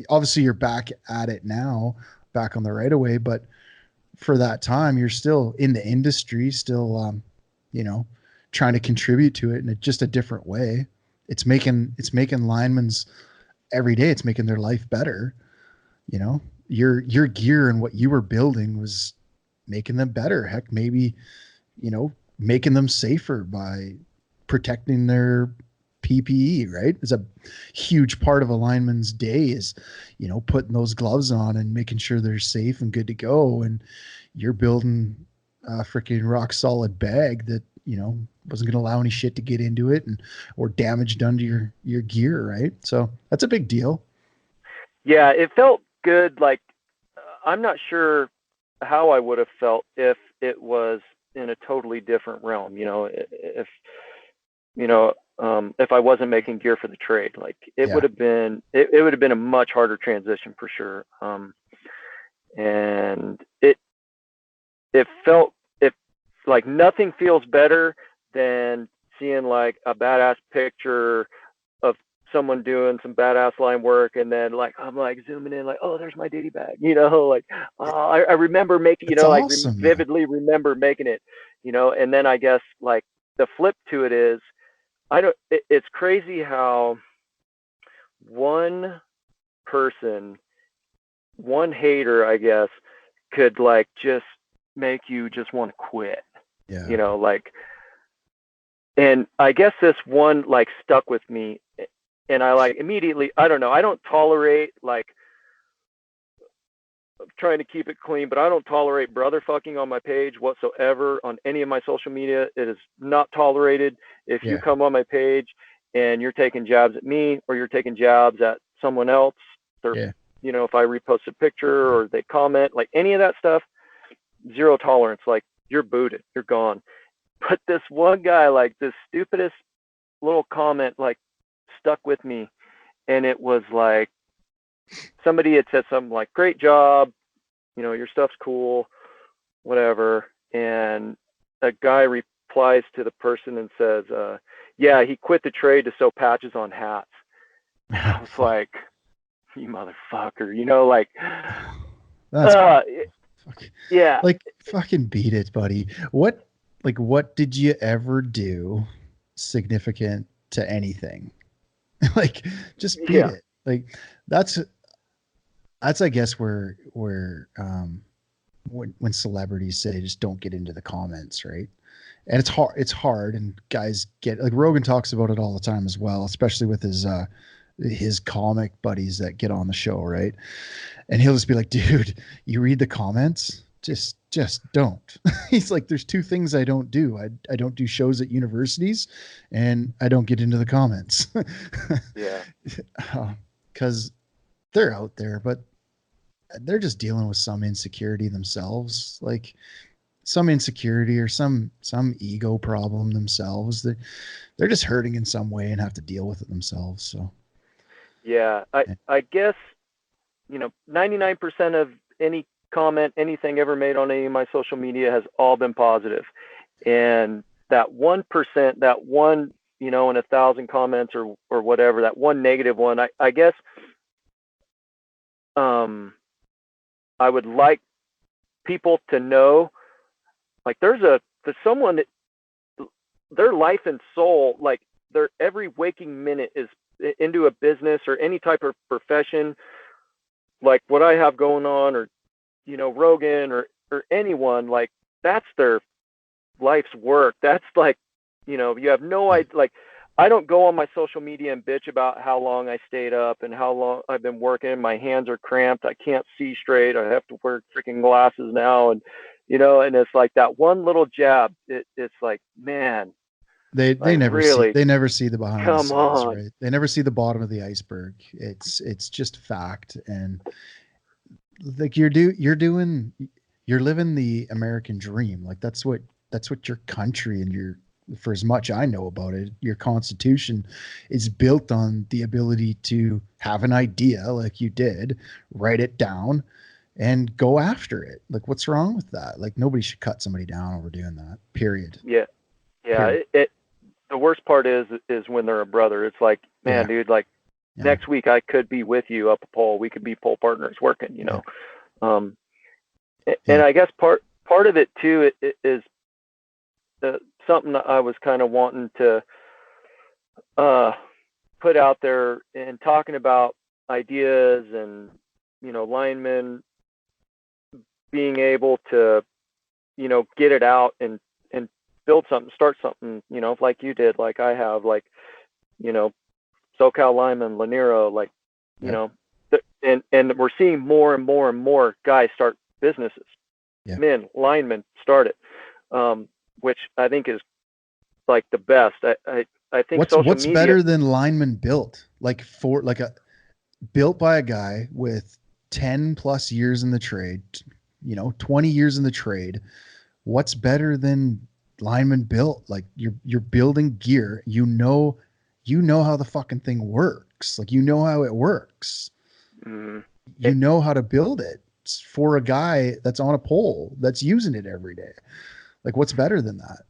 Obviously you're back at it now, back on the right away, but for that time, you're still in the industry, still, trying to contribute to it in just a different way. It's making linemen's every day. It's making their life better. Your gear and what you were building was making them better. Heck, maybe, making them safer by protecting their PPE, right? It's a huge part of a lineman's day is, putting those gloves on and making sure they're safe and good to go. And you're building a freaking rock solid bag that, wasn't going to allow any shit to get into it or damage done to your gear, right? So that's a big deal. Yeah, it felt good. Like, I'm not sure how I would have felt if it was in a totally different realm, if I wasn't making gear for the trade. Like, it would have been a much harder transition for sure. And it felt like nothing feels better than seeing like a badass picture of someone doing some badass line work, and then like I'm like zooming in like, oh, there's my ditty bag, like I remember making, It's awesome, vividly remember making it, and then I guess like the flip to it is it's crazy how one person, one hater, I guess, could like just make you just want to quit. Like, and I guess this one like stuck with me, and I like immediately, I don't know, I don't tolerate, like, I'm trying to keep it clean, but I don't tolerate brother fucking on my page whatsoever on any of my social media. It is not tolerated. If you come on my page and you're taking jabs at me or you're taking jabs at someone else, or, if I repost a picture or they comment, like any of that stuff, zero tolerance. Like, you're booted, you're gone. But this one guy, like, this stupidest little comment, like, stuck with me. And it was like, somebody had said something like, great job, your stuff's cool, whatever. And a guy replies to the person and says, yeah, he quit the trade to sew patches on hats. I was like, you motherfucker, like, that's yeah, like, fucking beat it, buddy. What did you ever do significant to anything? Like, just beat it. Like, that's I guess where when celebrities say just don't get into the comments, right? And it's hard, and guys get, like, Rogan talks about it all the time as well, especially with his comic buddies that get on the show, right? And he'll just be like, dude, you read the comments, just don't. He's like, there's two things I don't do. I don't do shows at universities, and I don't get into the comments. Yeah. Because they're out there, but they're just dealing with some insecurity themselves, like some insecurity or some ego problem themselves. They're just hurting in some way and have to deal with it themselves. So yeah, I guess 99% of any comment, anything ever made on any of my social media has all been positive. And that 1%, that one, in 1,000 comments or whatever, that one negative one, I guess I would like people to know, like, there's someone that their life and soul, like, their every waking minute is into a business or any type of profession, like what I have going on, or Rogan or anyone, like, that's their life's work. That's like, you have no idea. Like, I don't go on my social media and bitch about how long I stayed up and how long I've been working. My hands are cramped. I can't see straight. I have to wear freaking glasses now. And, and it's like that one little jab. It's like, man, they never really, they never see the behind the scenes, on. right? They never see the bottom of the iceberg. It's just fact. And like, you're living the American dream. Like, that's what your country and for as much I know about it, your constitution is built on the ability to have an idea, like you did, write it down and go after it. Like, what's wrong with that? Like, nobody should cut somebody down over doing that, period. Yeah. Period. The worst part is when they're a brother. It's like, man, dude, like, next week I could be with you up a pole. We could be pole partners working, and I guess part of it too is something that I was kind of wanting to put out there and talking about ideas and, linemen being able to, get it out and build something, start something, like you did, like I have, like, you know, SoCal Lineman, Lanero, like, you know, and we're seeing more and more and more guys start businesses. Men, linemen start it, which I think is like the best. I think what's media, better than Lineman built? Like built by a guy with 10 plus years in the trade, 20 years in the trade. What's better than Lineman built? Like you're building gear. You know how the fucking thing works. Like, how it works. You know how to build it for a guy that's on a pole that's using it every day. Like, what's better than that?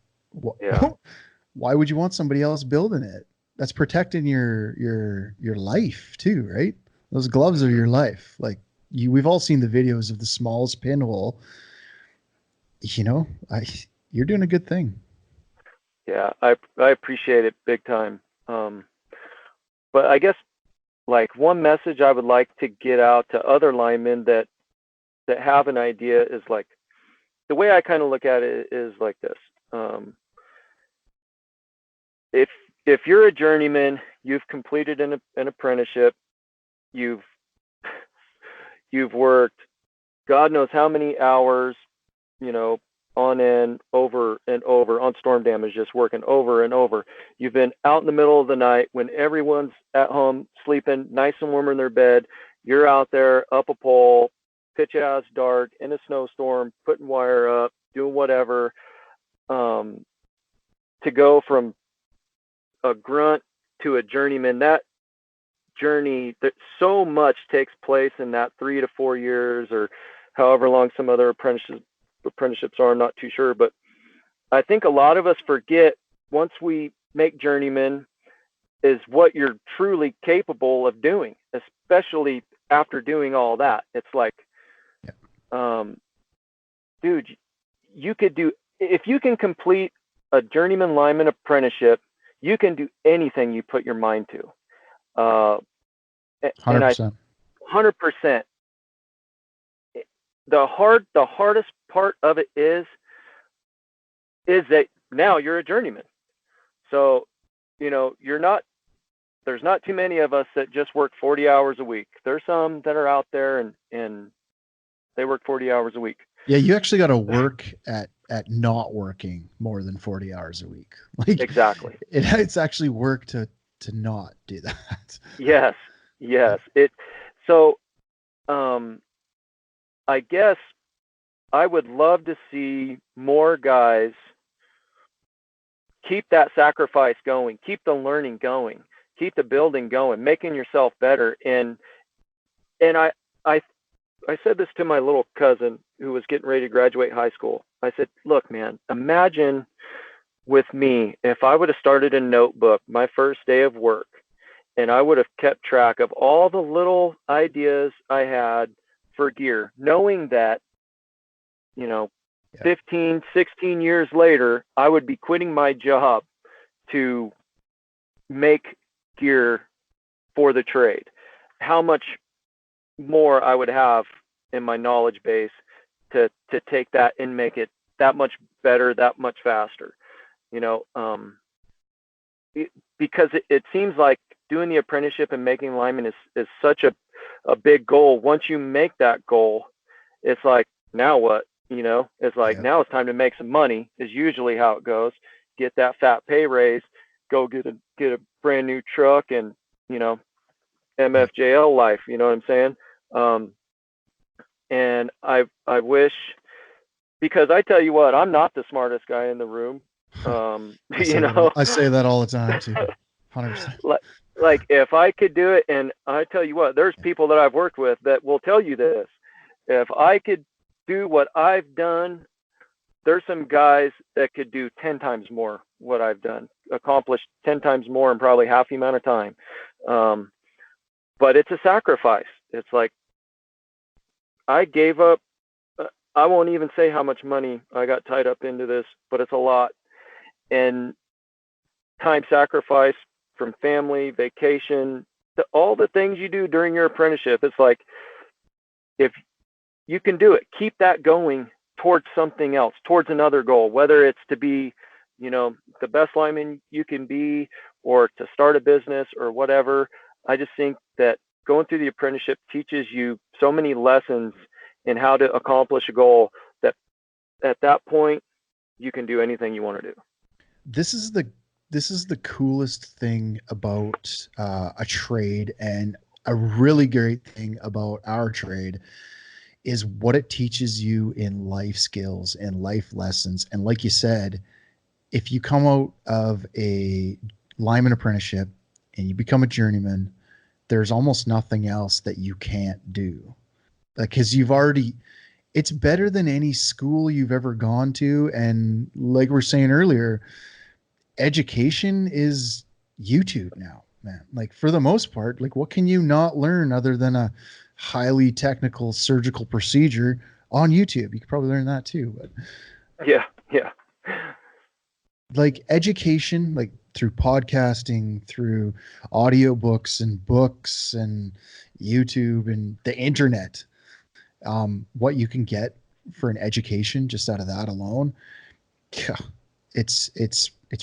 Why would you want somebody else building it? That's protecting your life too, right? Those gloves are your life. Like, we've all seen the videos of the smallest pinhole. You're doing a good thing. Yeah, I appreciate it big time. But I guess, like, one message I would like to get out to other linemen that have an idea is, like, the way I kind of look at it is like this. If you're a journeyman, you've completed an apprenticeship, you've worked God knows how many hours, on end, over and over on storm damage, just working over and over. You've been out in the middle of the night when everyone's at home sleeping nice and warm in their bed. You're out there up a pole, pitch ass dark in a snowstorm, putting wire up, doing whatever, to go from a grunt to a journeyman. That journey, that so much takes place in that 3 to 4 years, or however long some other apprenticeships are, I'm not too sure. But I think a lot of us forget, once we make journeyman, is what you're truly capable of doing, especially after doing all that. It's like, dude, you could do, if you can complete a journeyman lineman apprenticeship, you can do anything you put your mind to. 100%. 100%. The hardest part of it is that now you're a journeyman. So, there's not too many of us that just work 40 hours a week. There's some that are out there and they work 40 hours a week. Yeah, you actually got to work at not working more than 40 hours a week. Like, exactly. It's actually work to not do that. Yes. I guess I would love to see more guys keep that sacrifice going, keep the learning going, keep the building going, making yourself better. And I said this to my little cousin who was getting ready to graduate high school. I said, look, man, imagine with me, if I would have started a notebook my first day of work, and I would have kept track of all the little ideas I had for gear, knowing that, 15, 16 years later, I would be quitting my job to make gear for the trade. How much more I would have in my knowledge base to take that and make it that much better, that much faster, because it seems like doing the apprenticeship and making lineman is such a big goal. Once you make that goal, it's like, now what? It's like, now it's time to make some money, is usually how it goes. Get that fat pay raise, go get a brand new truck, and MFJL life. You know what I'm saying? And I wish, because I tell you what, I'm not the smartest guy in the room. I say that all the time too. 100%. Like, if I could do it, and I tell you what, there's people that I've worked with that will tell you this. If I could do what I've done, there's some guys that could do 10 times more what I've done, accomplish 10 times more in probably half the amount of time. But it's a sacrifice. It's like, I gave up, I won't even say how much money I got tied up into this, but it's a lot. And time sacrifice from family, vacation, all the things you do during your apprenticeship. It's like, if you can do it, keep that going towards something else, towards another goal, whether it's to be, the best lineman you can be, or to start a business or whatever. I just think that going through the apprenticeship teaches you so many lessons in how to accomplish a goal that at that point you can do anything you want to do. This is the coolest thing about a trade, and a really great thing about our trade is what it teaches you in life skills and life lessons. And like you said, if you come out of a lineman apprenticeship and you become a journeyman, there's almost nothing else that you can't do. Like, cause it's better than any school you've ever gone to. And like we we're saying earlier, education is YouTube now, man. Like, for the most part, like, what can you not learn other than a highly technical surgical procedure on YouTube? You could probably learn that too, but yeah, like education, like through podcasting, through audiobooks and books and YouTube and the internet, what you can get for an education just out of that alone, yeah, it's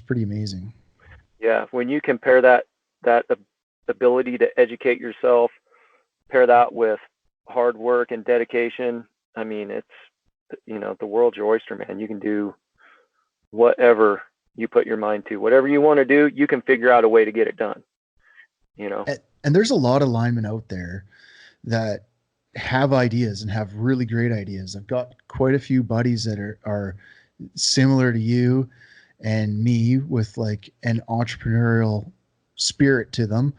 pretty amazing. Yeah, when you compare that ability to educate yourself, pair that with hard work and dedication, I mean, it's, the world's your oyster, man. You can do whatever you put your mind to. Whatever you want to do, you can figure out a way to get it done. And there's a lot of linemen out there that have ideas and have really great ideas. I've got quite a few buddies that are similar to you and me, with like an entrepreneurial spirit to them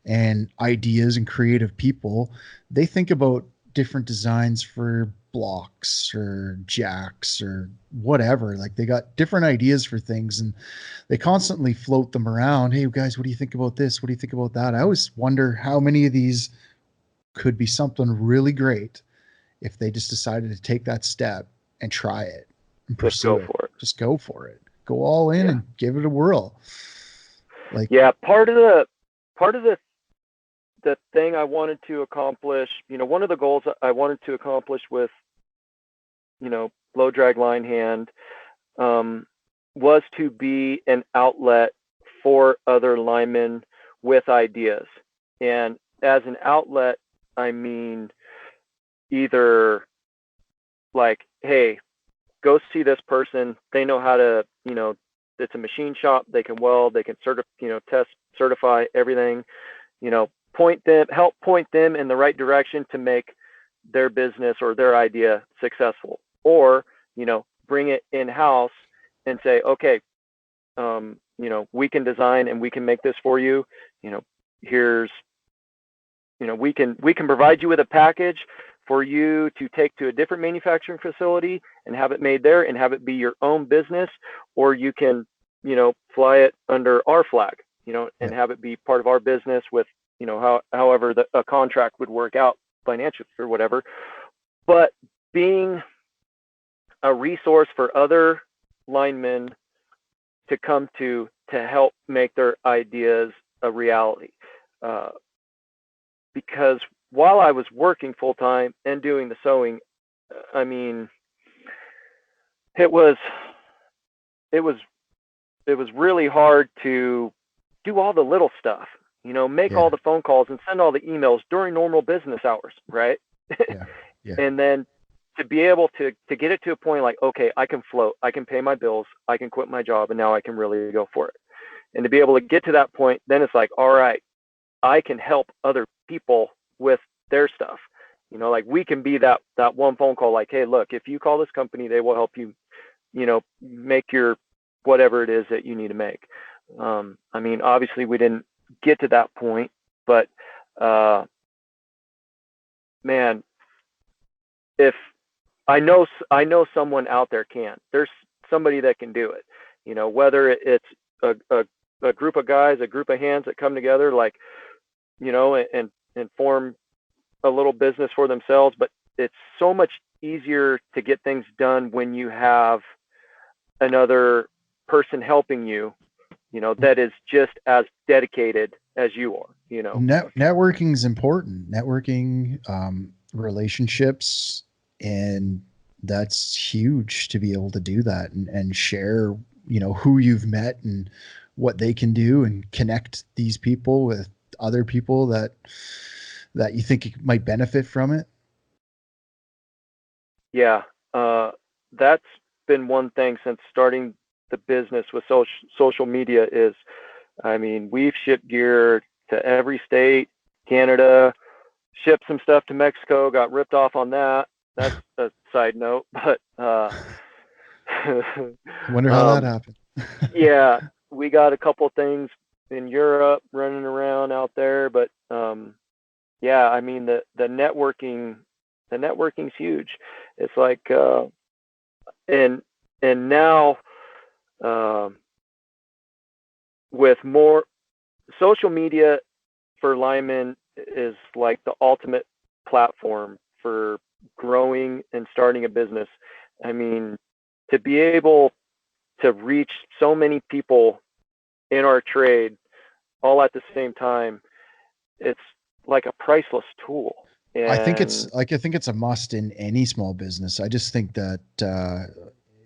and ideas and creative people. They think about different designs for blocks or jacks or whatever. Like, they got different ideas for things and they constantly float them around. Hey guys, what do you think about this? What do you think about that? I always wonder how many of these could be something really great if they just decided to take that step and try it and pursue it. Just go for it. Go all in and give it a whirl. Like, yeah, part of the thing I wanted to accomplish, one of the goals I wanted to accomplish with, blow drag line hand, was to be an outlet for other linemen with ideas. And as an outlet, I mean, either like, hey, go see this person. They know how to, it's a machine shop. They can weld, they can test, certify everything, help point them in the right direction to make their business or their idea successful, or, bring it in house and say, okay, we can design and we can make this for you. Here's, we can provide you with a package for you to take to a different manufacturing facility and have it made there and have it be your own business, or you can, fly it under our flag, and have it be part of our business with, however a contract would work out financially or whatever. But being a resource for other linemen to come to help make their ideas a reality. Because while I was working full time and doing the sewing, I mean, it was really hard to do all the little stuff, make all the phone calls and send all the emails during normal business hours, right? Yeah. And then to be able to get it to a point like, okay, I can float, I can pay my bills, I can quit my job, and now I can really go for it. And to be able to get to that point, then it's like, all right, I can help other people with their stuff. Like, we can be that one phone call, like, hey, look, if you call this company, they will help you, make your whatever it is that you need to make. I mean, obviously we didn't get to that point, but man, if I know someone out there can, there's somebody that can do it, whether it's a group of guys, a group of hands that come together, like, and form a little business for themselves. But it's so much easier to get things done when you have another person helping you, that is just as dedicated as you are, Networking is important. Networking, relationships, and that's huge to be able to do that and share, who you've met and what they can do and connect these people with other people that you think might benefit from it? Yeah, that's been one thing since starting the business with social media is, I mean, we've shipped gear to every state, Canada, shipped some stuff to Mexico, got ripped off on that. That's a side note, but I wonder how that happened. yeah, we got a couple things in Europe running around out there, but yeah, I mean the networking's huge. It's like and now um with more social media for linemen is like the ultimate platform for growing and starting a business. I mean, to be able to reach so many people in our trade all at the same time, it's like a priceless tool. I think it's And like, I think it's a must in any small business. I just think that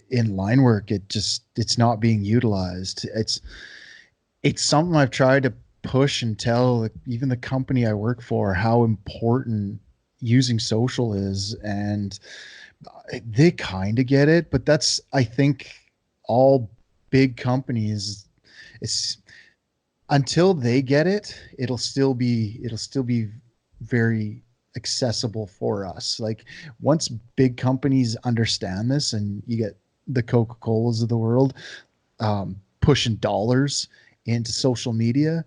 in line work, it's not being utilized. It's something I've tried to push and tell even the company I work for how important using social is, and they kind of get it, but that's, I think, all big companies. It's until they get it, it'll still be very accessible for us. Like once big companies understand this, and you get the Coca-Colas of the world pushing dollars into social media,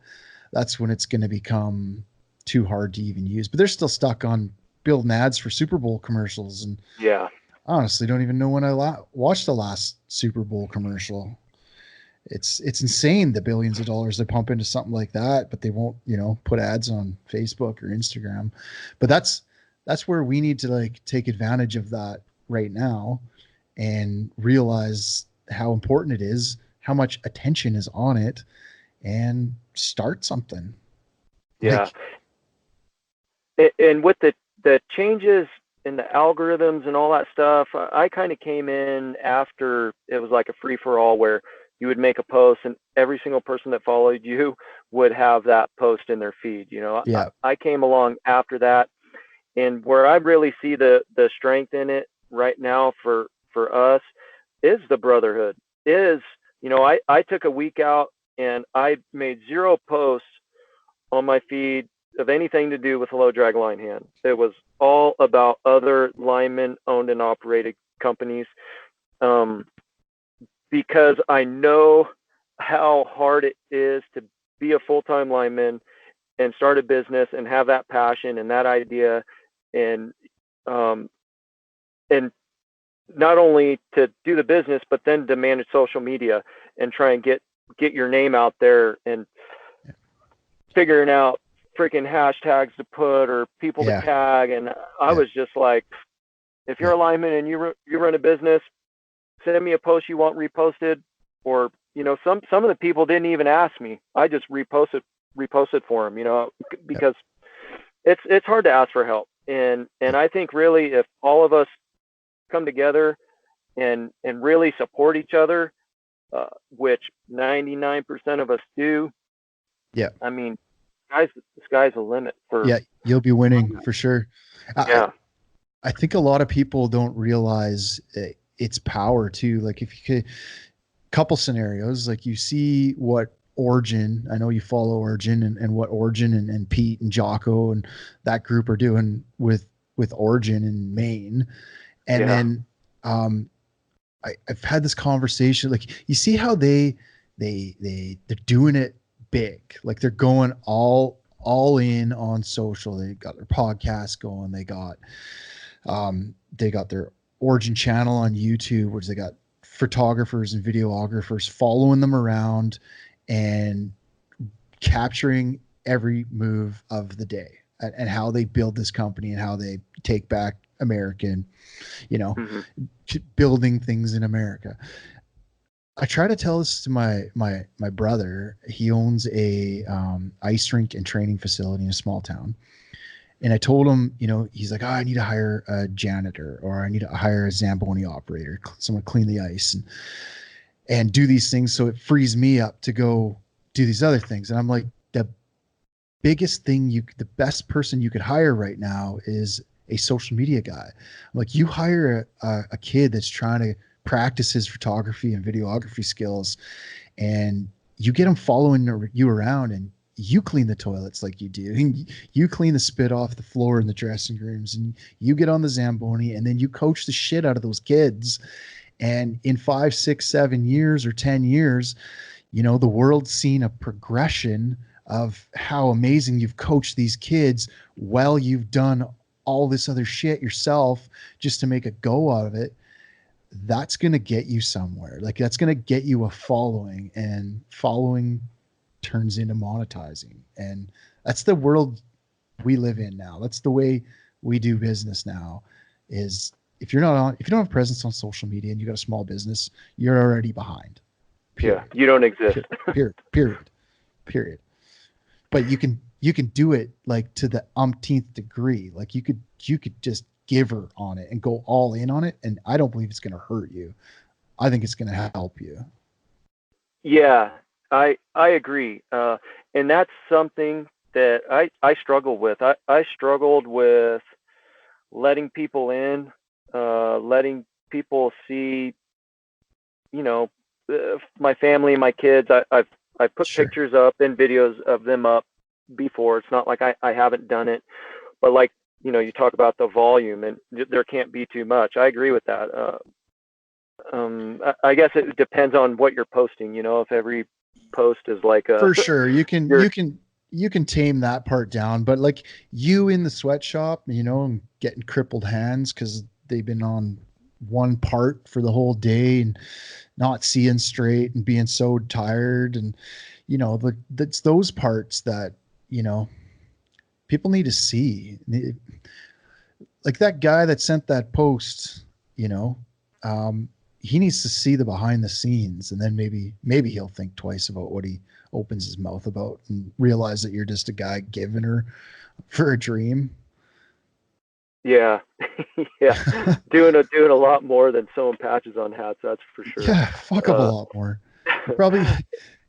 that's when it's going to become too hard to even use. But they're still stuck on building ads for Super Bowl commercials, and yeah, honestly don't even know when I watched the last Super Bowl commercial. It's insane the billions of dollars they pump into something like that, but they won't, put ads on Facebook or Instagram. But that's where we need to like take advantage of that right now and realize how important it is, how much attention is on it, and start something. yeah. Like, And with the changes in the algorithms and all that stuff, I kind of came in after it was like a free for all where you would make a post and every single person that followed you would have that post in their feed. yeah, I came along after that, and where I really see the strength in it right now for us is the brotherhood. Is I took a week out and I made 0 posts on my feed of anything to do with a low drag line hand. It was all about other linemen owned and operated companies, um, because I know how hard it is to be a full-time lineman and start a business and have that passion and that idea, and um, and not only to do the business but then to manage social media and try and get your name out there and figuring out freaking hashtags to put or people to yeah, tag. And I yeah, was just like, if you're yeah, a lineman and you run a business, send me a post you want reposted. Or some of the people didn't even ask me. I just reposted for them. yeah, Because it's hard to ask for help. And I think really if all of us come together and really support each other, which 99% of us do, yeah, I mean, the sky's the limit for. yeah. You'll be winning for sure. I, Yeah. I think a lot of people don't realize its power too. Like if you could, couple scenarios, like you see what Origin, I know you follow Origin, and what Origin and Pete and Jocko and that group are doing with Origin in Maine. And Yeah. then I've had this conversation, like you see how they're doing it big, like they're going all in on social. They got their podcast going, they got their Origin channel on YouTube, which they got photographers and videographers following them around and capturing every move of the day, and how they build this company and how they take back American, you know, Hmm. building things in America. I try to tell this to my brother. He owns a ice rink and training facility in a small town. And I told him, he's like, oh, I need to hire a janitor, or I need to hire a Zamboni operator, someone to clean the ice. and do these things. So it frees me up to go do these other things. And I'm like, the the best person you could hire right now is a social media guy. Like, you hire a kid that's trying to practice his photography and videography skills, and you get them following you around, and you clean the toilets like you do, and you clean the spit off the floor in the dressing rooms, and you get on the Zamboni, and then you coach the shit out of those kids. And in 5, 6, 7 years or 10 years, the world's seen a progression of how amazing you've coached these kids while you've done all this other shit yourself just to make a go out of it. That's going to get you somewhere. Like, that's going to get you a following, and following turns into monetizing. And that's the world we live in now. That's the way we do business now. Is if you don't have presence on social media and you got a small business, you're already behind. Period. Yeah, you don't exist. Period. But you can do it like to the umpteenth degree. Like, you could just give her on it and go all in on it, and I don't believe it's going to hurt you. I think it's going to help you. Yeah, I agree. And that's something that I struggle with. I struggled with letting people in, letting people see, my family, my kids. I've put pictures up and videos of them up before. It's not like I haven't done it, but like, you talk about the volume, and there can't be too much. I agree with that. I guess it depends on what you're posting. If every post is like for sure, you can tame that part down. But like, you in the sweatshop, and getting crippled hands because they've been on one part for the whole day and not seeing straight and being so tired, and that's those parts that people need to see. Like that guy that sent that post, he needs to see the behind the scenes, and then maybe he'll think twice about what he opens his mouth about, and realize that you're just a guy giving her for a dream. Yeah. Yeah. doing a lot more than sewing patches on hats. That's for sure. Yeah. Fuck up a lot more.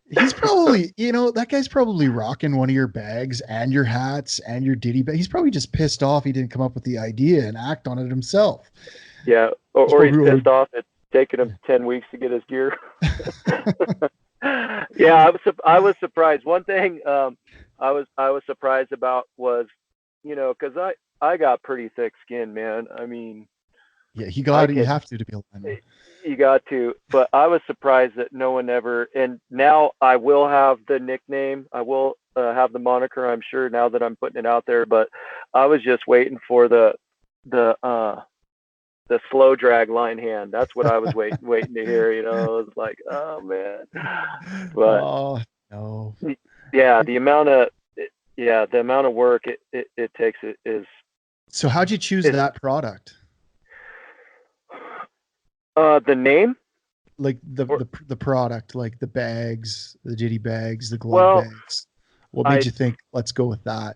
He's probably, that guy's probably rocking one of your bags and your hats and your ditty bag. He's probably just pissed off he didn't come up with the idea and act on it himself. Yeah. Or he's pissed off it's taken him 10 weeks to get his gear. Yeah. I was surprised. One thing, I was surprised about was, cause I got pretty thick skin, man. I mean, yeah, you have to be a lineman. You got to, but I was surprised that no one ever, and now I will have the nickname. I will have the moniker, I'm sure, now that I'm putting it out there, but I was just waiting for the slow drag line hand. That's what I was waiting to hear, It was like, oh man. But oh no. Yeah, the amount of work it takes is. So how'd you choose that product? The name? Like the product, like the bags, the ditty bags, the glove bags. What made you think, let's go with that?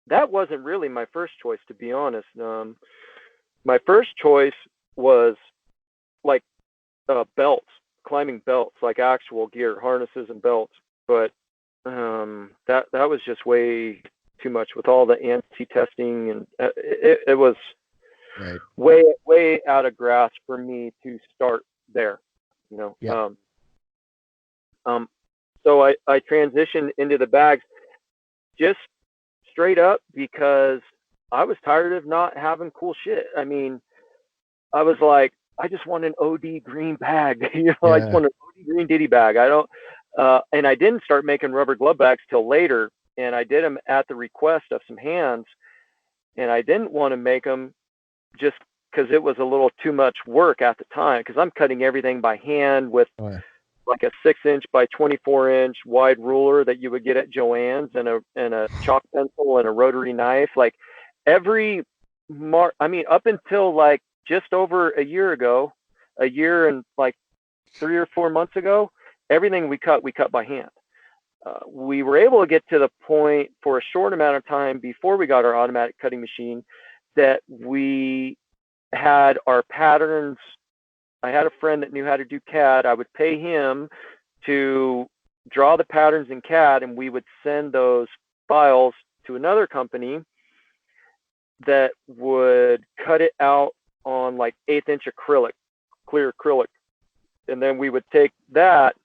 That wasn't really my first choice, to be honest. My first choice was like belts, climbing belts, like actual gear, harnesses and belts. But that was just way too much with all the ANSI testing, and it was right. way out of grasp for me to start there. Yeah. So I transitioned into the bags just straight up because I was tired of not having cool shit. I mean, I was like, I just want an OD green bag. I just want an OD green ditty bag. And I didn't start making rubber glove bags till later. And I did them at the request of some hands. And I didn't want to make them just because it was a little too much work at the time, because I'm cutting everything by hand with like a 6-inch by 24-inch wide ruler that you would get at Joann's, and a chalk pencil and a rotary knife. Like up until like just over a year and like 3 or 4 months ago, everything we cut by hand. We were able to get to the point for a short amount of time before we got our automatic cutting machine that we had our patterns. I had a friend that knew how to do CAD. I would pay him to draw the patterns in CAD, and we would send those files to another company that would cut it out on like 1/8 inch acrylic, clear acrylic. And then we would take that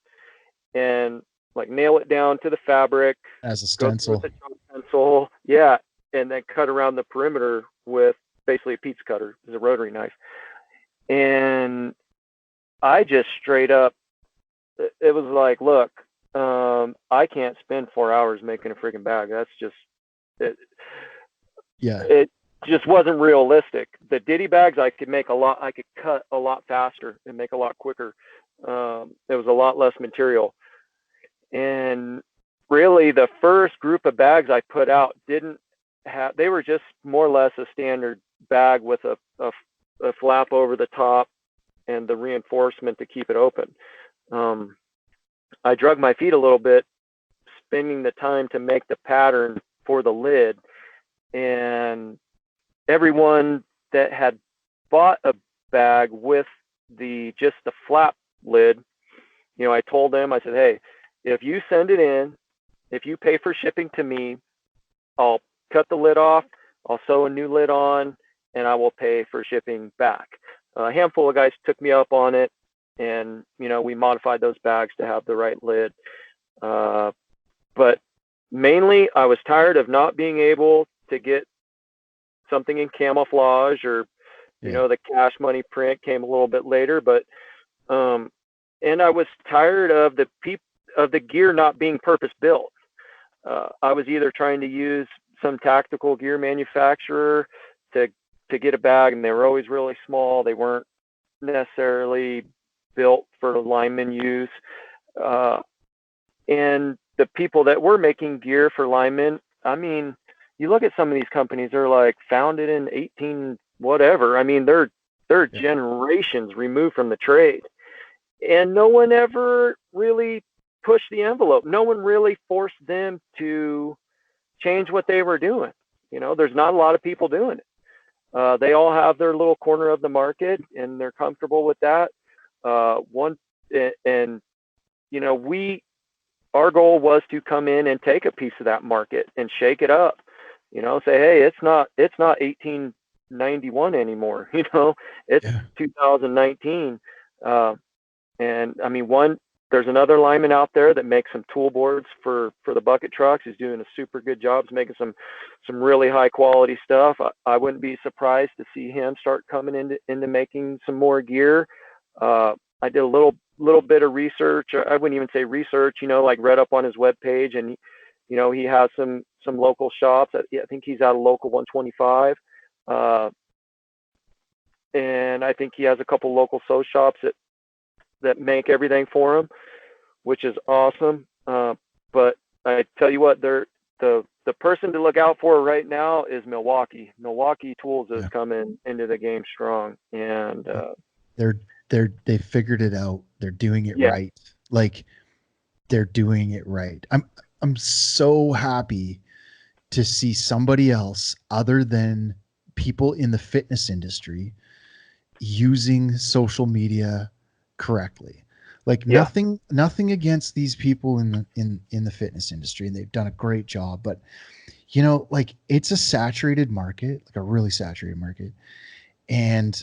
and like nail it down to the fabric as a go through stencil. with a chalk pencil, yeah, and then cut around the perimeter with basically a pizza cutter, is a rotary knife. And I just straight up, it was like, look, I can't spend 4 hours making a freaking bag. That's just it. Yeah. It just wasn't realistic. The ditty bags I could make a lot. I could cut a lot faster and make a lot quicker. It was a lot less material. And really, the first group of bags I put out didn't have. They were just more or less a standard bag with a flap over the top and the reinforcement to keep it open. I drug my feet a little bit, spending the time to make the pattern for the lid, and everyone that had bought a bag with just the flap lid, I told them, I said, hey, if you send it in, if you pay for shipping to me, I'll cut the lid off, I'll sew a new lid on, and I will pay for shipping back. A handful of guys took me up on it, and we modified those bags to have the right lid. But mainly, I was tired of not being able to get something in camouflage, or the cash money print came a little bit later. But and I was tired of the gear not being purpose built. I was either trying to use some tactical gear manufacturer to get a bag, and they were always really small. They weren't necessarily built for lineman use. And the people that were making gear for linemen, I mean, you look at some of these companies, they're like founded in 18 whatever. I mean, they're generations removed from the trade, and no one ever really pushed the envelope. No one really forced them to change what they were doing. There's not a lot of people doing it. They all have their little corner of the market, and they're comfortable with that. Our goal was to come in and take a piece of that market and shake it up. Say, hey, it's not 1891 anymore. It's 2019. And I mean, there's another lineman out there that makes some tool boards for the bucket trucks. He's doing a super good job. He's making some really high quality stuff. I wouldn't be surprised to see him start coming into making some more gear. I did a little bit of research. I wouldn't even say research, like read up on his webpage, and he has some local shops. I think he's out of local 125. And I think he has a couple local sew shops that make everything for him, which is awesome. But I tell you what, the person to look out for right now is Milwaukee. Milwaukee Tools is coming into the game strong, and they figured it out. They're doing it right. Like, they're doing it right. I'm so happy to see somebody else other than people in the fitness industry using social media correctly. Like, nothing against these people in the fitness industry, and they've done a great job, but like, it's a saturated market, like a really saturated market. And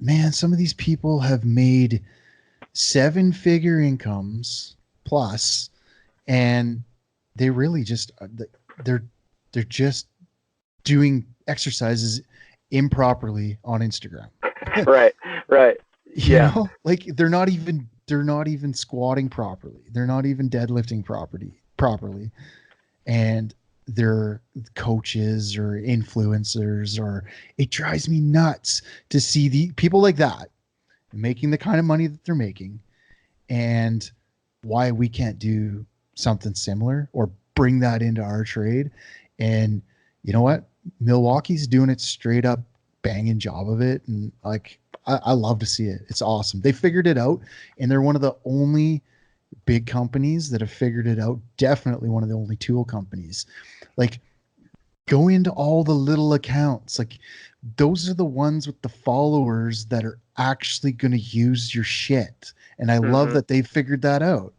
man, some of these people have made 7-figure incomes plus, and they really just they're just doing exercises improperly on Instagram. Right. Like, they're not even squatting properly. They're not even deadlifting properly. And they're coaches or influencers, or it drives me nuts to see the people like that making the kind of money that they're making, and why we can't do something similar or bring that into our trade. And you know what? Milwaukee's doing it straight up banging job of it. And like, I love to see it. It's awesome. They figured it out, and they're one of the only big companies that have figured it out. Definitely one of the only tool companies. Like, go into all the little accounts. Like, those are the ones with the followers that are actually going to use your shit. And I love Mm-hmm. that they figured that out.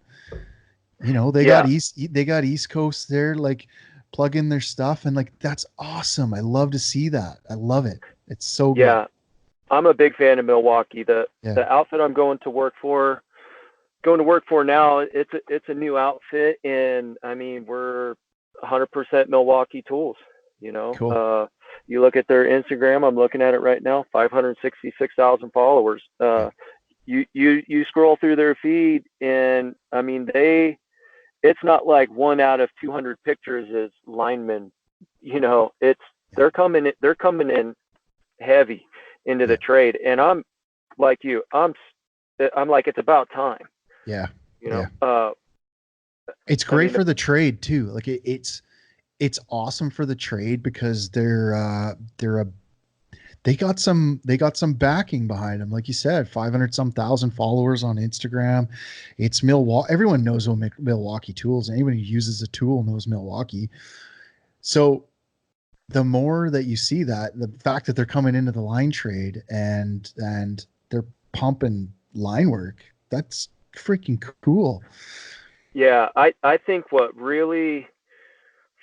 You know, Yeah. They got East Coast there, like plug in their stuff, and like that's awesome. I love to see that. I love it. It's so good. Yeah. I'm a big fan of Milwaukee. Yeah. The outfit I'm going to work for now, it's a new outfit, and I mean we're 100% Milwaukee tools. You know, Cool. you look at their Instagram. I'm looking at it right now. 566,000 followers. Yeah. You scroll through their feed, and I mean it's not like 1 out of 200 pictures is linemen. You know, it's Yeah. they're coming in heavy into Yeah. the trade, and I'm like you. I'm like it's about time. Yeah. You Yeah. know, It's I great mean, for the trade too. Like it's awesome for the trade because they're a they got some backing behind them. Like you said, 500 some thousand followers on Instagram. It's Milwaukee. Everyone knows Milwaukee tools. Anyone who uses a tool knows Milwaukee. So the more that you see that, the fact that they're coming into the line trade and they're pumping line work, that's freaking cool. yeah, I think what really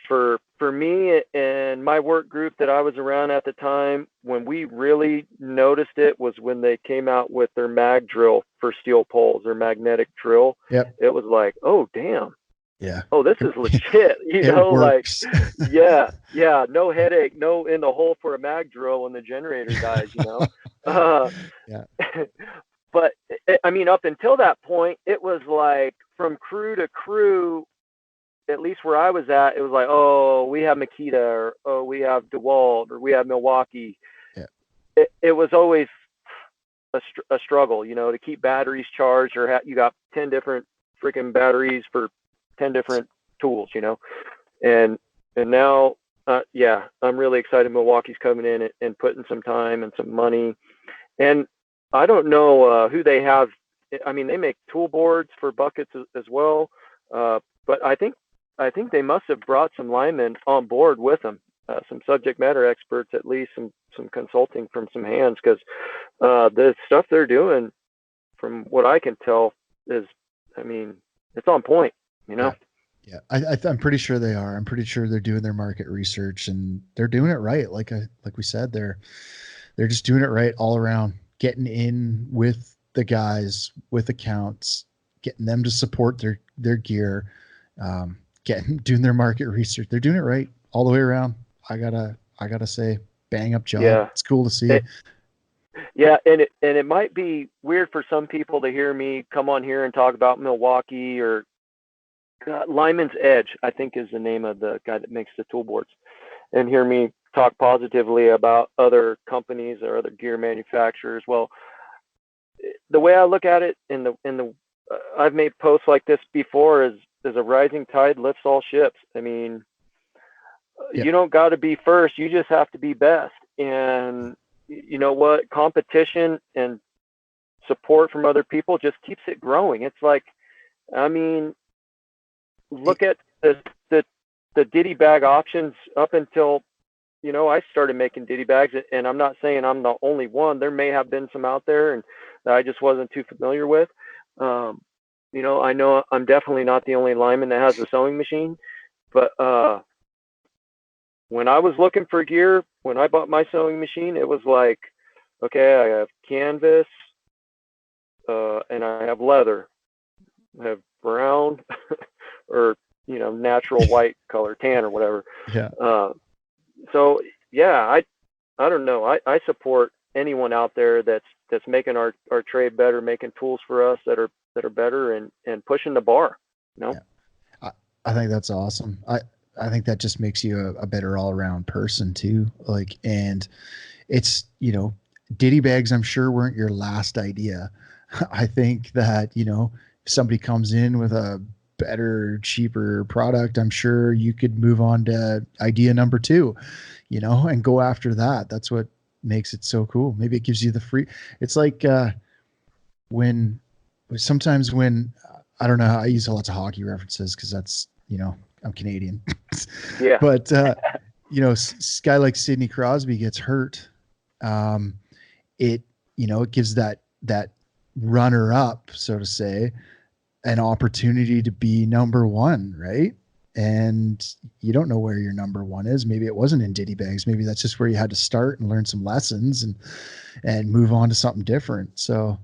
for me and my work group that I was around at the time, when we really noticed it was when they came out with their mag drill for steel poles, their magnetic drill. Yep. It was like, oh damn, Yeah. oh this is legit, you It know, like works. yeah, no headache, no in the hole for a mag drill when the generator dies, you know. Uh, Yeah. but I mean, up until that point, it was like from crew to crew, at least where I was at, it was like, oh, we have Makita, or oh, we have DeWalt, or we have Milwaukee. Yeah. It was always a struggle, you know, to keep batteries charged, or you got 10 different freaking batteries for 10 different tools, you know. And now, yeah, I'm really excited. Milwaukee's coming in and putting some time and some money. And I don't know who they have. I mean, they make tool boards for buckets as well. But I think they must have brought some linemen on board with them, some subject matter experts, at least some consulting from some hands, because the stuff they're doing, from what I can tell, is, I mean, it's on point. You know? Yeah. Yeah. I'm pretty sure they are. I'm pretty sure they're doing their market research and they're doing it right. Like we said, they're just doing it right all around, getting in with the guys, with accounts, getting them to support their gear, doing their market research. They're doing it right all the way around. I gotta say, bang up job. Yeah. It's cool to see. It, yeah, and it might be weird for some people to hear me come on here and talk about Milwaukee or Lyman's Edge, I think is the name of the guy that makes the tool boards, and hear me talk positively about other companies or other gear manufacturers. Well, the way I look at it, I've made posts like this before, is a rising tide lifts all ships. I mean, Yep. you don't got to be first, you just have to be best. And you know what? Competition and support from other people just keeps it growing. It's like, I mean, look at the ditty bag options up until, you know, I started making ditty bags, and I'm not saying I'm the only one. There may have been some out there and that I just wasn't too familiar with. You know I'm definitely not the only lineman that has a sewing machine, but when I was looking for gear, when I bought my sewing machine, it was like, okay, I have canvas, and I have leather. I have brown, or you know, natural white color, tan or whatever. Yeah. So yeah, I don't know. I support anyone out there that's making our trade better, making tools for us that are better, and pushing the bar. You know? Yeah. I think that's awesome. I think that just makes you a better all around person too. Like, and it's, you know, ditty bags, I'm sure weren't your last idea. I think that, you know, if somebody comes in with a better, cheaper product, I'm sure you could move on to idea number two, you know, and go after that. That's what makes it so cool. Maybe it gives you the free, it's like, when sometimes when I don't know, I use lots of hockey references because that's, you know, I'm Canadian. Yeah. But guy like Sidney Crosby gets hurt. It, it gives that runner up, so to say, an opportunity to be number one, right? And you don't know where your number one is. Maybe it wasn't in Diddy Bags. Maybe that's just where you had to start and learn some lessons and move on to something different. So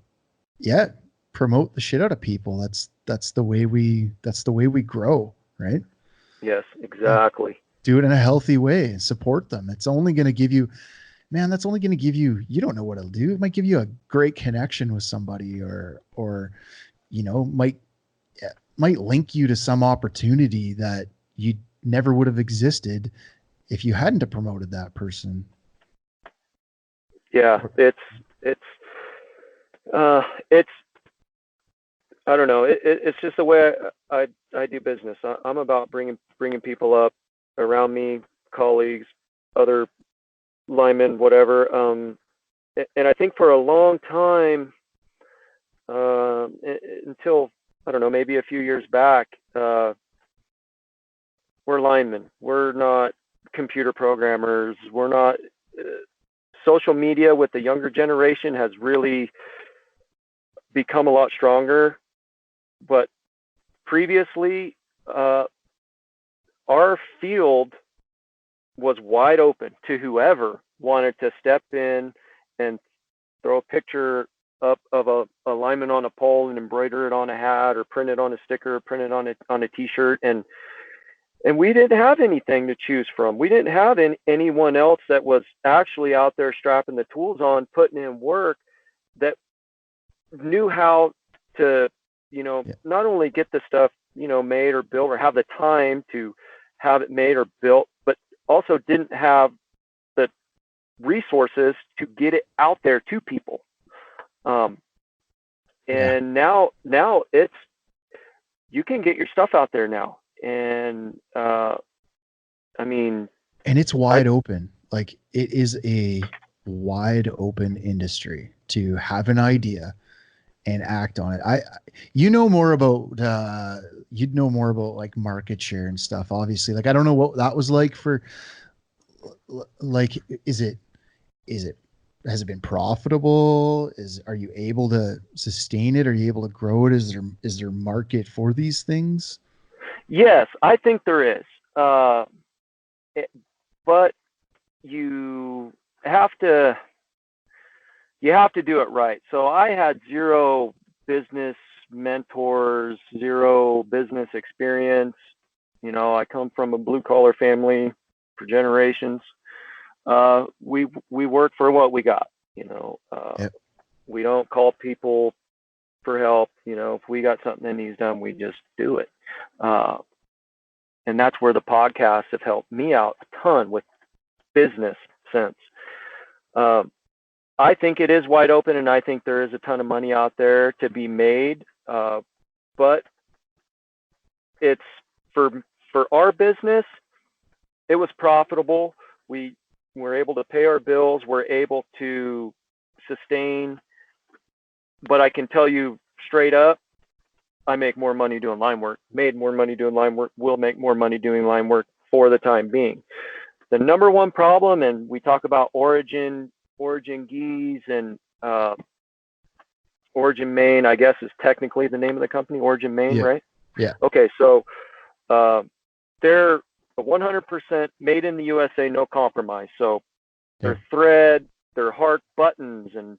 yeah, promote the shit out of people. That's the way we grow, right? Yes, exactly. Do it in a healthy way. Support them. It's only going to give you, man, that's only going to give you, you don't know what it'll do. It might give you a great connection with somebody or, might link you to some opportunity that you never would have existed if you hadn't have promoted that person. Yeah, it's I don't know. It's just the way I do business. I'm about bringing people up around me, colleagues, other linemen, whatever. And I think for a long time, until I don't know, maybe a few years back, we're linemen. We're not computer programmers. We're not. Social media with the younger generation has really become a lot stronger. But previously, our field was wide open to whoever wanted to step in and throw a picture up of a lineman on a pole and embroider it on a hat or print it on a sticker, print it on a t-shirt. And we didn't have anything to choose from. We didn't have anyone else that was actually out there strapping the tools on, putting in work, that knew how to, not only get the stuff, made or built, or have the time to have it made or built, but also didn't have the resources to get it out there to people. And now it's, you can get your stuff out there now. And, and it's wide open. Like, it is a wide open industry to have an idea and act on it. You'd know more about like market share and stuff, obviously. Like, I don't know what that was like for, like, has it been profitable? Are you able to sustain it? Are you able to grow it? Is there market for these things? Yes, I think there is. But you have to do it right. So I had zero business mentors, zero business experience. I come from a blue collar family for generations. We work for what we got. Yep. We don't call people for help. If we got something that needs done, we just do it. And that's where the podcasts have helped me out a ton with business sense. I think it is wide open, and I think there is a ton of money out there to be made. But it's for our business, it was profitable. We were able to pay our bills. We're able to sustain. But I can tell you straight up, I make more money doing line work, made more money doing line work, will make more money doing line work for the time being. The number one problem, and we talk about Origin Geese and Origin Maine, I guess is technically the name of the company, Origin Maine, right? Yeah. Okay, so they're 100% made in the USA, no compromise. So their thread, their heart buttons and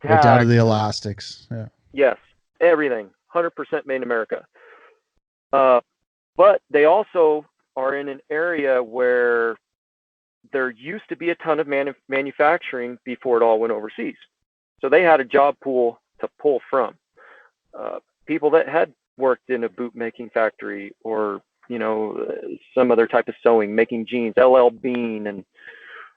tags, right down to the elastics. Yeah. Yes, everything, 100% made in America. But they also are in an area where there used to be a ton of manufacturing before it all went overseas. So they had a job pool to pull from. People that had worked in a boot making factory or, some other type of sewing, making jeans, LL Bean, and,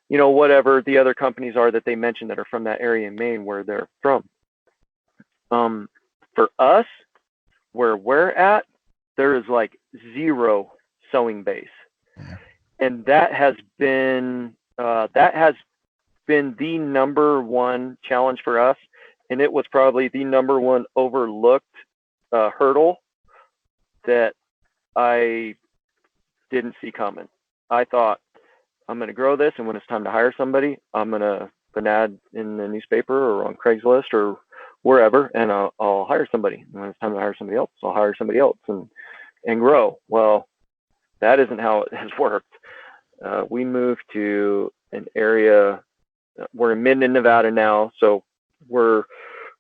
whatever the other companies are that they mentioned that are from that area in Maine where they're from. For us, where we're at, there is like zero sewing base. Yeah. And that has been the number one challenge for us. And it was probably the number one overlooked hurdle that I didn't see coming. I thought, I'm going to grow this, and when it's time to hire somebody, I'm going to put an ad in the newspaper or on Craigslist or wherever, and I'll hire somebody. And when it's time to hire somebody else, I'll hire somebody else and grow. Well, that isn't how it has worked. We moved to an area. We're in Minden, Nevada now, so we're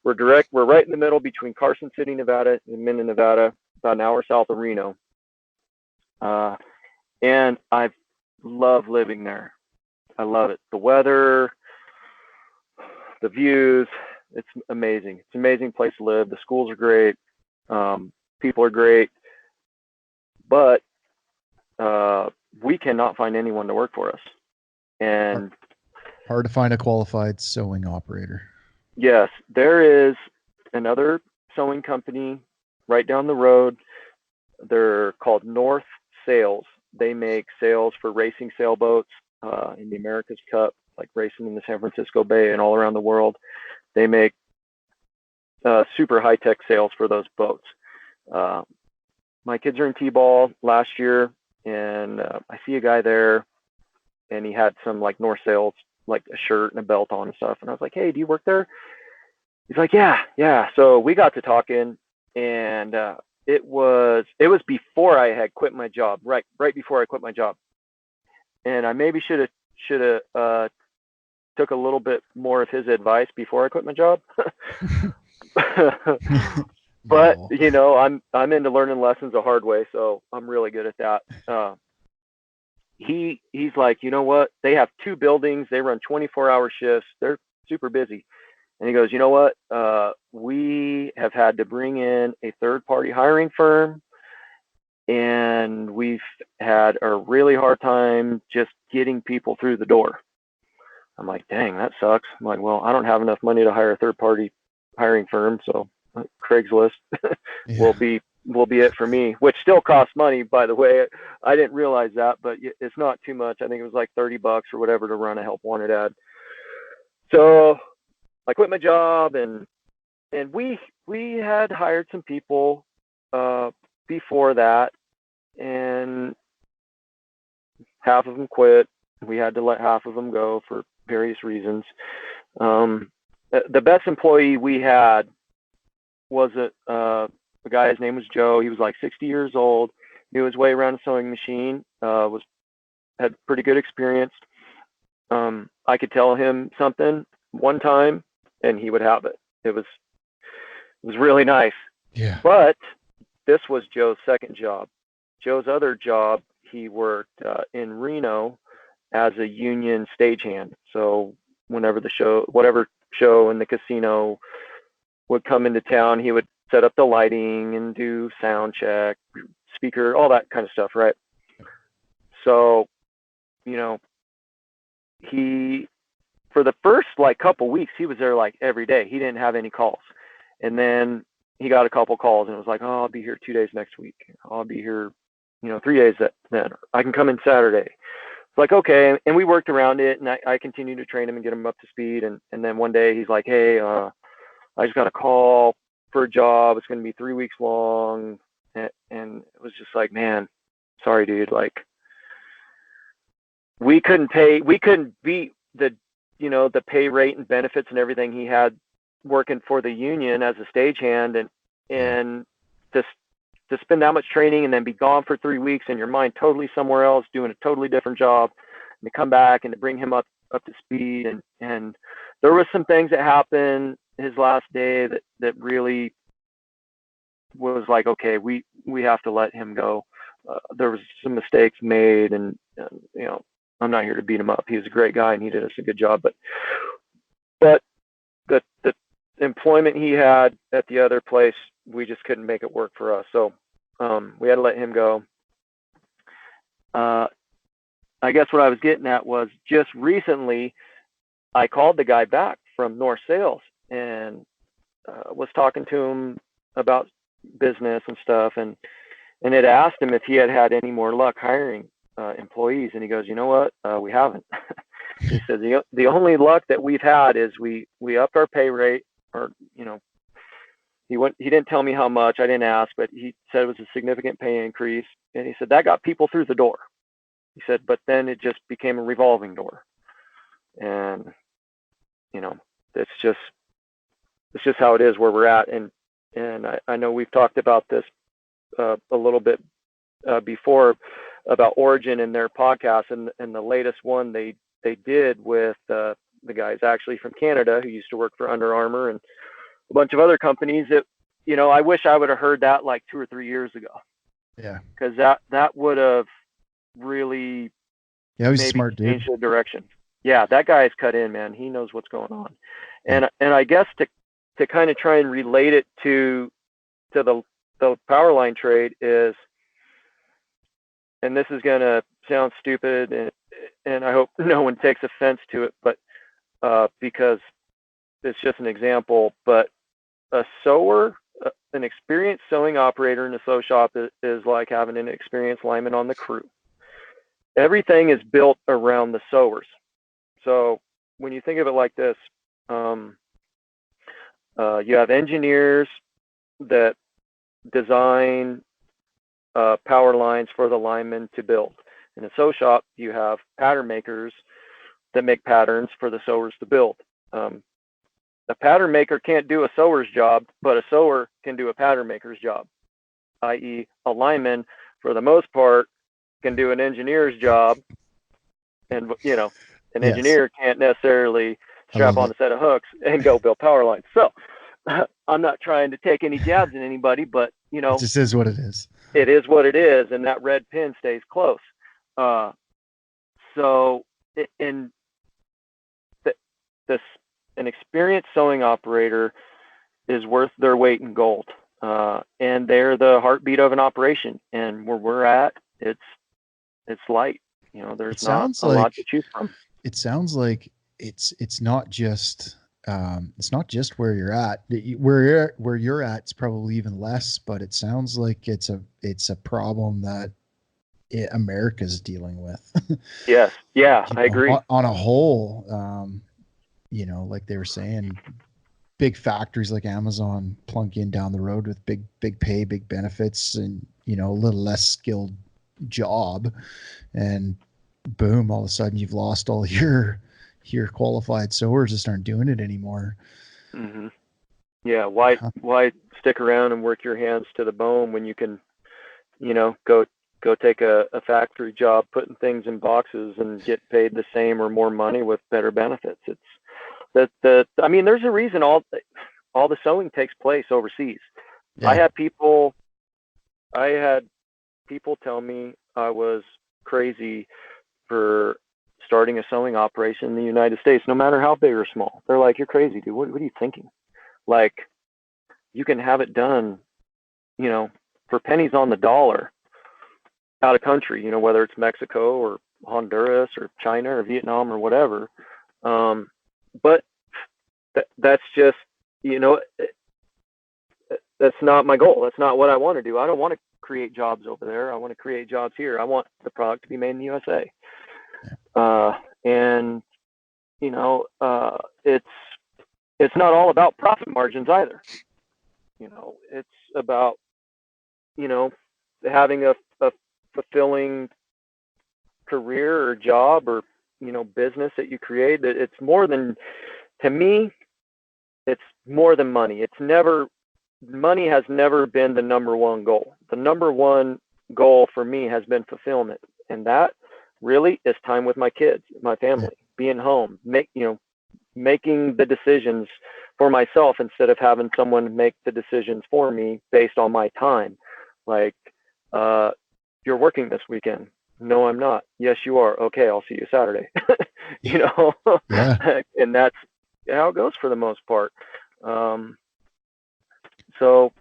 right in the middle between Carson City, Nevada, and Minden, Nevada, about an hour south of Reno. And I love living there. I love it. The weather, the views, it's amazing. It's an amazing place to live. The schools are great. People are great. But we cannot find anyone to work for us. And hard to find a qualified sewing operator. Yes, there is another sewing company right down the road. They're called North Sails. They make sails for racing sailboats in the America's Cup, like racing in the San Francisco Bay and all around the world. They make super high-tech sails for those boats. My kids are in T-ball last year, and I see a guy there, and he had some like North Sails, like a shirt and a belt on and stuff. And I was like, hey, do you work there? He's like, yeah. So we got to talking, and it was before I had quit my job, right before I quit my job. And I maybe should have took a little bit more of his advice before I quit my job. But I'm into learning lessons the hard way, so I'm really good at that. He's like, you know what? They have 2 buildings. They run 24-hour shifts. They're super busy. And he goes, you know what? We have had to bring in a third-party hiring firm, and we've had a really hard time just getting people through the door. I'm like, dang, that sucks. I'm like, well, I don't have enough money to hire a third-party hiring firm, so Craigslist will be it for me, which still costs money, by the way. I didn't realize that, but it's not too much. I think it was like $30 or whatever to run a help wanted ad. So I quit my job, and we had hired some people before that, and half of them quit. We had to let half of them go for various reasons. The best employee we had was a guy. His name was Joe. He was like 60 years old, knew his way around a sewing machine, had pretty good experience. I could tell him something one time, and he would have it. It was really nice. Yeah. But this was Joe's second job. Joe's other job, he worked in Reno as a union stagehand. So whatever show in the casino would come into town, he would set up the lighting and do sound check, speaker, all that kind of stuff, right? So, he, for the first like couple weeks, he was there like every day. He didn't have any calls. And then he got a couple calls, and it was like, oh, I'll be here 2 days next week. I'll be here, 3 days then. I can come in Saturday. It's like, okay. And we worked around it, and I continued to train him and get him up to speed. And then one day he's like, hey, I just got a call for a job. It's going to be 3 weeks long. And it was just like, man, sorry, dude. Like, we couldn't beat the pay rate and benefits and everything he had working for the union as a stagehand, and to spend that much training and then be gone for 3 weeks and your mind totally somewhere else doing a totally different job, and to come back and to bring him up to speed. And there was some things that happened his last day that really was like, okay, we have to let him go. There was some mistakes made, and I'm not here to beat him up. He was a great guy and he did us a good job, but the employment he had at the other place, we just couldn't make it work for us. So we had to let him go. I guess what I was getting at was just recently I called the guy back from North Sales and was talking to him about business and stuff, and had asked him if he had any more luck hiring employees, and he goes, you know what, we haven't. He said the only luck that we've had is we upped our pay rate, or he didn't tell me how much, I didn't ask, but he said it was a significant pay increase, and he said that got people through the door. He said, but then it just became a revolving door. And, you know, it's just how it is where we're at. And I know we've talked about this a little bit before about Origin and their podcast, and the latest one they did with the guys actually from Canada who used to work for Under Armour and a bunch of other companies. That, you know, I wish I would have heard that like 2 or 3 years ago. Yeah. Because that would have really he's a smart dude. changed the direction. Yeah, that guy is cut in, man. He knows what's going on. And I guess to kind of try and relate it to the Powerline trade is, and this is going to sound stupid, and I hope no one takes offense to it, but because it's just an example, but a sewer, an experienced sewing operator in a sew shop is like having an experienced lineman on the crew. Everything is built around the sewers. So when you think of it like this, you have engineers that design power lines for the linemen to build. In a sew shop, you have pattern makers that make patterns for the sewers to build. A pattern maker can't do a sewer's job, but a sewer can do a pattern maker's job, i.e. a lineman, for the most part, can do an engineer's job. And, you know, an engineer can't necessarily strap on a set of hooks and go build power lines. So I'm not trying to take any jabs at anybody, but, you know, it just is what it is. It is what it is, and that red pin stays close. So an experienced sewing operator is worth their weight in gold, and they're the heartbeat of an operation. And where we're at, it's light. You know, there's not a lot to choose from. It sounds like it's not just where you're at. Where you're at, it's probably even less. But it sounds like it's a problem that America's dealing with. Yes, yeah, I agree. On a whole, you know, like they were saying, big factories like Amazon plunk in down the road with big pay, big benefits, and, you know, a little less skilled job, and boom, all of a sudden you've lost all your qualified sewers just aren't doing it anymore. Mm-hmm. Yeah, why stick around and work your hands to the bone when you can, you know, go take a factory job putting things in boxes and get paid the same or more money with better benefits? It's I mean, there's a reason all the sewing takes place overseas. Yeah. I had people tell me I was crazy for starting a sewing operation in the United States, no matter how big or small. They're like, "You're crazy, dude. What are you thinking? Like, you can have it done, you know, for pennies on the dollar out of country, you know, whether it's Mexico or Honduras or China or Vietnam or whatever." But that's just, you know, that's not my goal. That's not what I want to do. I don't want to create jobs over there. I want to create jobs here. I want the product to be made in the USA. And, you know, it's not all about profit margins either. You know, it's about, you know, having a fulfilling career or job or, you know, business that you create. It's more than, to me, it's more than money. Money has never been the number one goal. The number one goal for me has been fulfillment. And that really is time with my kids, my family, being home, making the decisions for myself instead of having someone make the decisions for me based on my time. Like, you're working this weekend. No, I'm not. Yes, you are. Okay, I'll see you Saturday. You know, and that's how it goes for the most part. So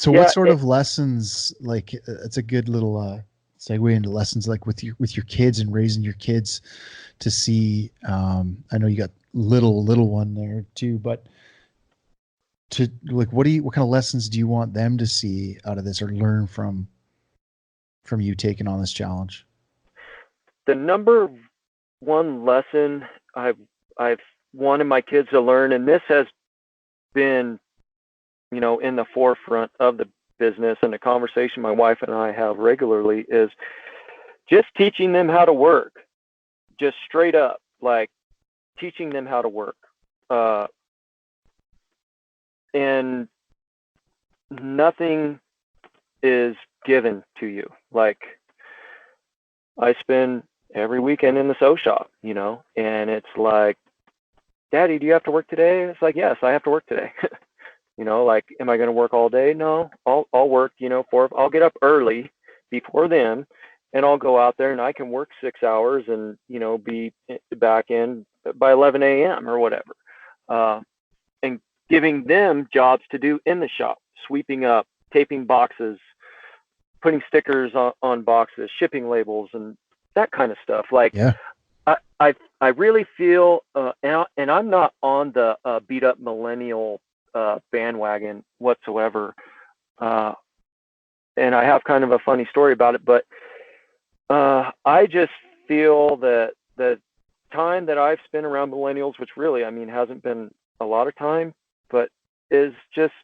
what sort of lessons, like, it's a good little segue into lessons, like with your kids and raising your kids to see, I know you got little one there too, but to, like, what kind of lessons do you want them to see out of this or learn from you taking on this challenge? The number one lesson I've wanted my kids to learn, and this has been, you know, in the forefront of the business and the conversation my wife and I have regularly, is just teaching them how to work, just straight up, like teaching them how to work. And nothing is given to you. Like, I spend every weekend in the sew shop, and it's like, Daddy, do you have to work today? It's like, yes, I have to work today. Like, am I going to work all day? No, I'll work, I'll get up early before them, and I'll go out there and I can work 6 hours and, be back in by 11 a.m. or whatever. And giving them jobs to do in the shop, sweeping up, taping boxes, putting stickers on boxes, shipping labels, and that kind of stuff. Like, yeah. I really feel, and I'm not on the beat up millennial bandwagon whatsoever. And I have kind of a funny story about it, but I just feel that the time that I've spent around millennials, which really, hasn't been a lot of time, but is just,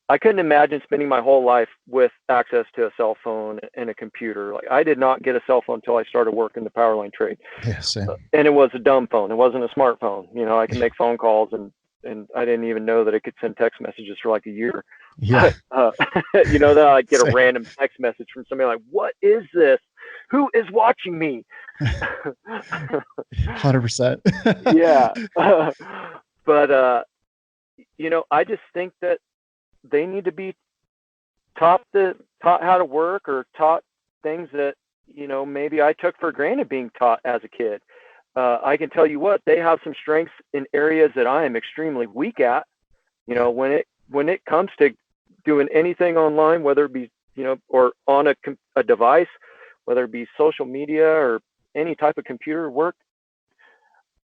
I couldn't imagine spending my whole life with access to a cell phone and a computer. Like, I did not get a cell phone until I started working the Powerline trade. Yeah, same. And it was a dumb phone. It wasn't a smartphone. I can make phone calls, and I didn't even know that it could send text messages for like a year. Yeah. Then I'd get a random text message from somebody like, what is this? Who is watching me? 100%. Yeah. But, I just think that they need to be taught how to work, or taught things that, maybe I took for granted being taught as a kid. I can tell you what, they have some strengths in areas that I am extremely weak at. When it comes to doing anything online, whether it be, or on a device, whether it be social media or any type of computer work.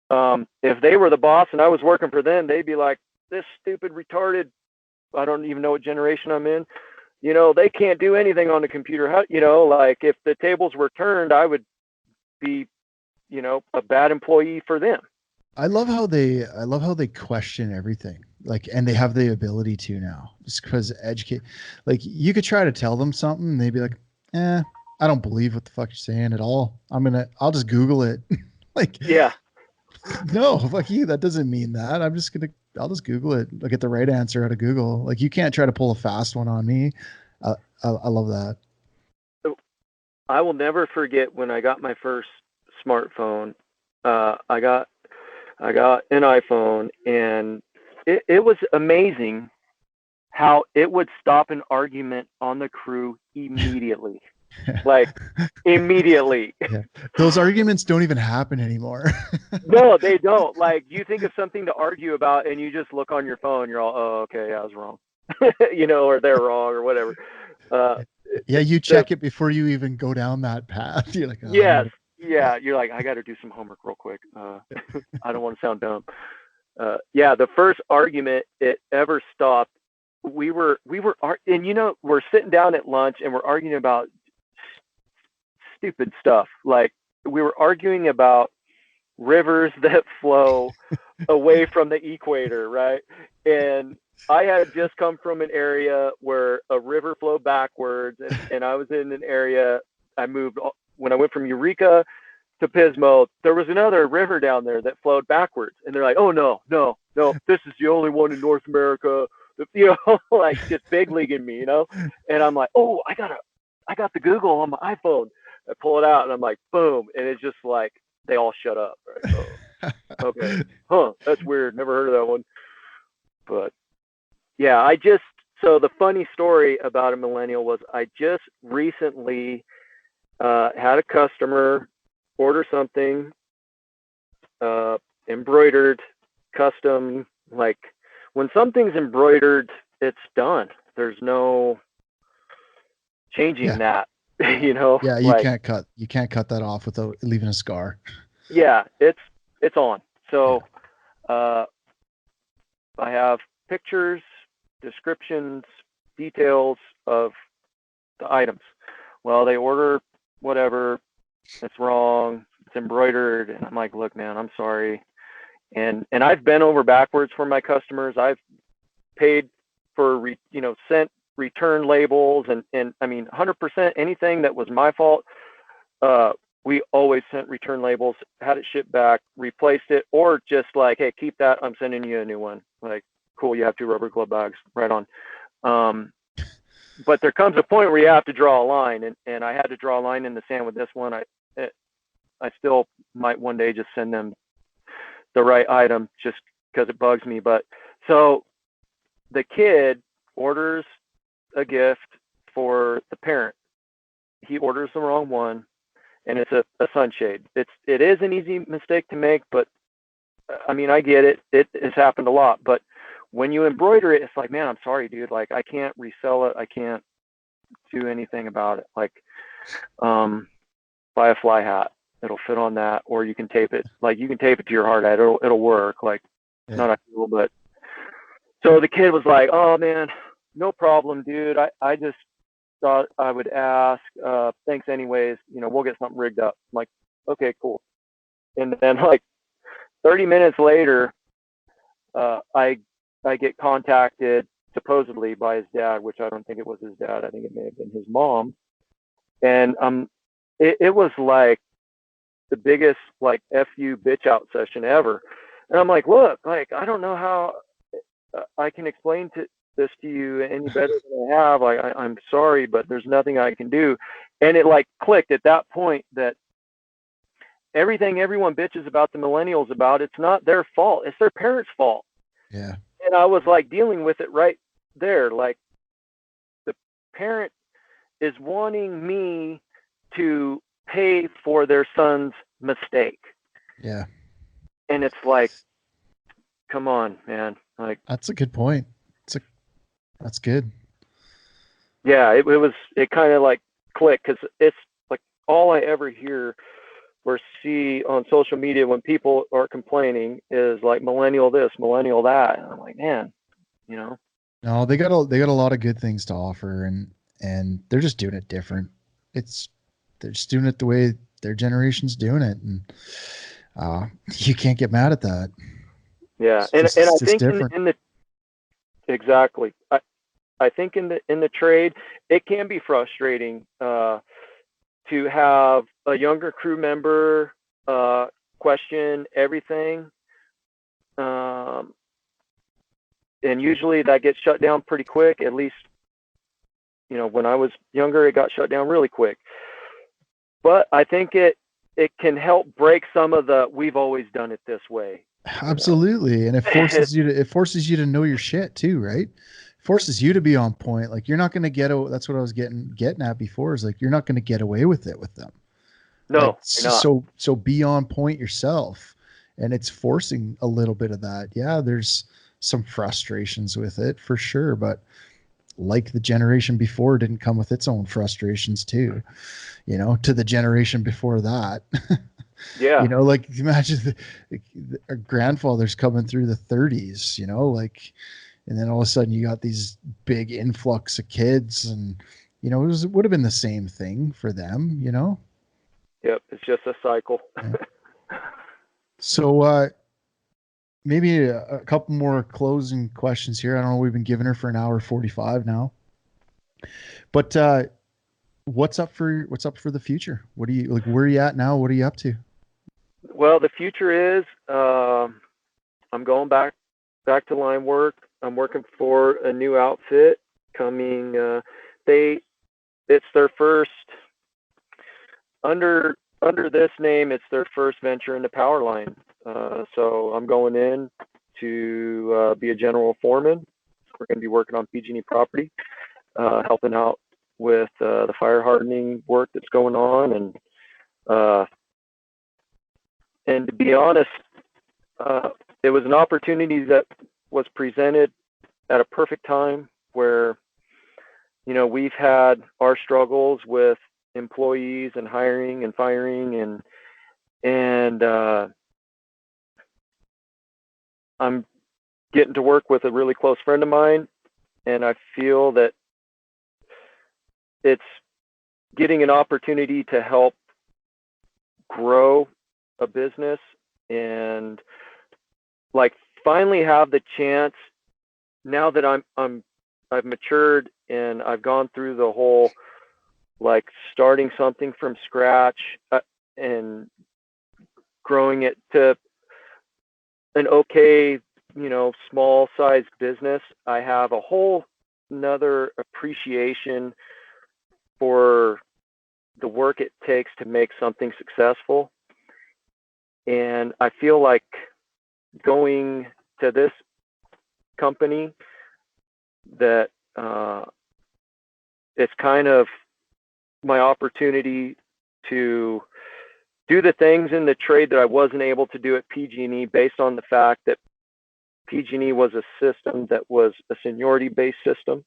If they were the boss and I was working for them, they'd be like, this stupid retarded, I don't even know what generation I'm in. They can't do anything on the computer. How, like, if the tables were turned, I would be, a bad employee for them. I love how they question everything. Like, and they have the ability to now, just because like, you could try to tell them something and they'd be like, I don't believe what the fuck you're saying at all. I'll just Google it. Like, yeah, no, fuck you. That doesn't mean that. I'll just Google it. I'll get the right answer out of Google. Like, you can't try to pull a fast one on me. I love that. I will never forget when I got my first smartphone. I got an iPhone, and it was amazing how it would stop an argument on the crew immediately. Like, immediately. Yeah. Those arguments don't even happen anymore. No, they don't. Like, you think of something to argue about and you just look on your phone, you're all, oh, okay, I was wrong. Or they're wrong or whatever. Yeah, you check it before you even go down that path. You're like, oh, yes. Yeah, you're like, I got to do some homework real quick. I don't want to sound dumb. Yeah, the first argument it ever stopped, we were, and we're sitting down at lunch and we're arguing about stupid stuff. Like, we were arguing about rivers that flow away from the equator, right? And I had just come from an area where a river flowed backwards, and I was in an area, when I went from Eureka to Pismo, there was another river down there that flowed backwards. And they're like, oh, no, this is the only one in North America. Like, just big leaguing me, And I'm like, oh, I got the Google on my iPhone. I pull it out and I'm like, boom. And it's just like, they all shut up. Right? Oh, okay. Huh. That's weird. Never heard of that one. But yeah, so the funny story about a millennial was I just recently had a customer order something embroidered, custom. Like, when something's embroidered, it's done. There's no changing that. Yeah, you can't cut that off without leaving a scar. Yeah, it's on. So I have pictures, descriptions, details of the items. Well, they order whatever, it's wrong, it's embroidered, and I'm like, look, man, I'm sorry. And I've bent over backwards for my customers. I've paid for sent return labels, and I mean 100% anything that was my fault. We always sent return labels, had it shipped back, replaced it, or just like, hey, keep that. I'm sending you a new one. Like, cool, you have 2 rubber glove bags, right on. But there comes a point where you have to draw a line, and I had to draw a line in the sand with this one. I still might one day just send them the right item just because it bugs me. But so the kid orders a gift for the parent. He orders the wrong one, and it's a sunshade. It is an easy mistake to make, but I mean, I get it. It has happened a lot. But when you embroider it, it's like, man, I'm sorry, dude. Like, I can't resell it. I can't do anything about it. Like, buy a fly hat. It'll fit on that, or you can tape it. Like, you can tape it to your hard hat. It'll work. Like, Yeah. not ideal, but so the kid was like, oh man, no problem, dude. I just thought I would ask. Thanks anyways. You know, we'll get something rigged up. I'm like, okay, cool. And then like 30 minutes later, I get contacted supposedly by his dad, which I don't think it was his dad. I think it may have been his mom. And it was like the biggest like FU bitch out session ever. And I'm like, look, like, I don't know how I can explain this to you any better than I have. Like, I'm sorry, but there's nothing I can do. And it like clicked at that point that everything everyone bitches about the millennials about, it's not their fault. It's their parents' fault. Yeah. And I was like dealing with it right there. Like, the parent is wanting me to pay for their son's mistake. Yeah. And it's like, come on, man. Like, That's a good point. That's good. yeah, it kind of like clicked, because it's like all I ever hear or see on social media when people are complaining is like millennial this, millennial that. And I'm like, man, you know. No, they got a lot of good things to offer, and they're just doing it different. They're just doing it the way their generation's doing it, and you can't get mad at that. Yeah, It's and I just think different. in the exactly. I think in the trade, it can be frustrating to have a younger crew member question everything, and usually that gets shut down pretty quick. At least, you know, when I was younger, it got shut down really quick. But I think it can help break some of the "we've always done it this way." Absolutely, and it forces you to know your shit too, right? Forces you to be on point. Like, you're not going to that's what I was getting at before, is like, you're not going to get away with it with them. No, Like, you're not. so be on point yourself, and it's forcing a little bit of that. Yeah, there's some frustrations with it for sure, but like the generation before didn't come with its own frustrations too, to the generation before that. Yeah. Like, imagine our grandfathers coming through the 30s, like, and then all of a sudden you got these big influx of kids, and it would have been the same thing for them. Yep. It's just a cycle. Yeah. So maybe a couple more closing questions here. I don't know, we've been giving her for an hour 45 now, but what's up for the future? What do you like? Where are you at now? What are you up to? Well, the future is I'm going back to line work. I'm working for a new outfit coming. It's their first under this name. It's their first venture into Powerline. So I'm going in to be a general foreman. We're going to be working on PG&E property, helping out with the fire hardening work that's going on, and to be honest, it was an opportunity that was presented at a perfect time where, we've had our struggles with employees and hiring and firing, and I'm getting to work with a really close friend of mine, and I feel that it's getting an opportunity to help grow a business and like finally have the chance, now that I've matured and I've gone through the whole, like, starting something from scratch and growing it to an okay, small sized business. I have a whole another appreciation for the work it takes to make something successful. And I feel like going to this company that it's kind of my opportunity to do the things in the trade that I wasn't able to do at PG&E, based on the fact that PG&E was a system that was a seniority-based system,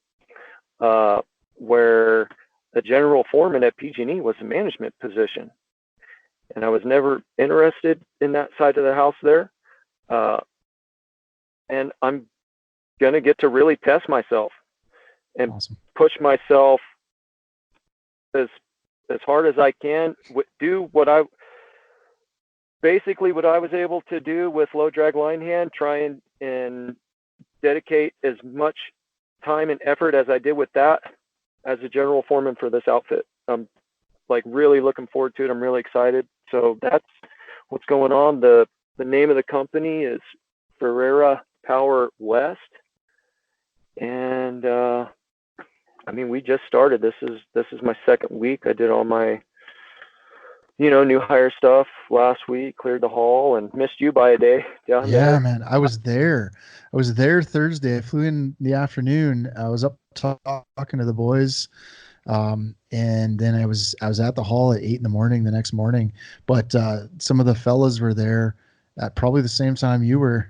where a general foreman at PG&E was a management position. And I was never interested in that side of the house there. And I'm going to get to really test myself and Awesome. push myself as hard as I can, do what I was able to do with low drag line hand, try and dedicate as much time and effort as I did with that as a general foreman for this outfit. I'm like really looking forward to it. I'm really excited. So that's what's going on. The name of the company is Ferreira Power West. And I mean, we just started. This is my second week. I did all my new hire stuff last week, cleared the hall, and missed you by a day down there. Yeah, man. I was there Thursday. I flew in the afternoon. I was up talking to the boys. And then I was at the hall at 8 a.m. the next morning, but some of the fellas were there at probably the same time you were.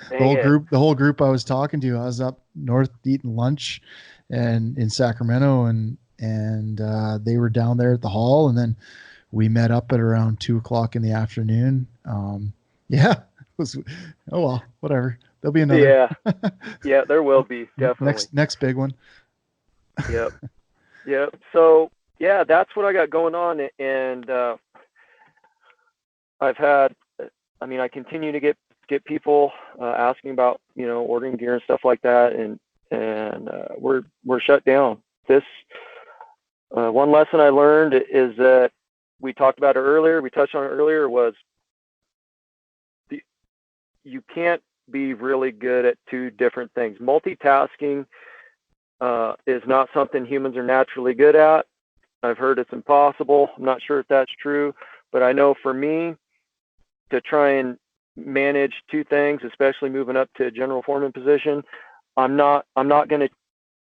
The whole group I was talking to, I was up north eating lunch and in Sacramento, and they were down there at the hall, and then we met up at around 2:00 in the afternoon. Yeah, it was, oh well, whatever. There'll be another. Yeah, there will be, definitely. Next big one. Yep. Yep. So yeah, that's what I got going on. And I continue to get people asking about, ordering gear and stuff like that. And we're shut down. This one lesson I learned is that we touched on it earlier, was you can't be really good at two different things. Multitasking is not something humans are naturally good at. I've heard it's impossible. I'm not sure if that's true, but I know for me to try and manage two things, especially moving up to a general foreman position, I'm not going to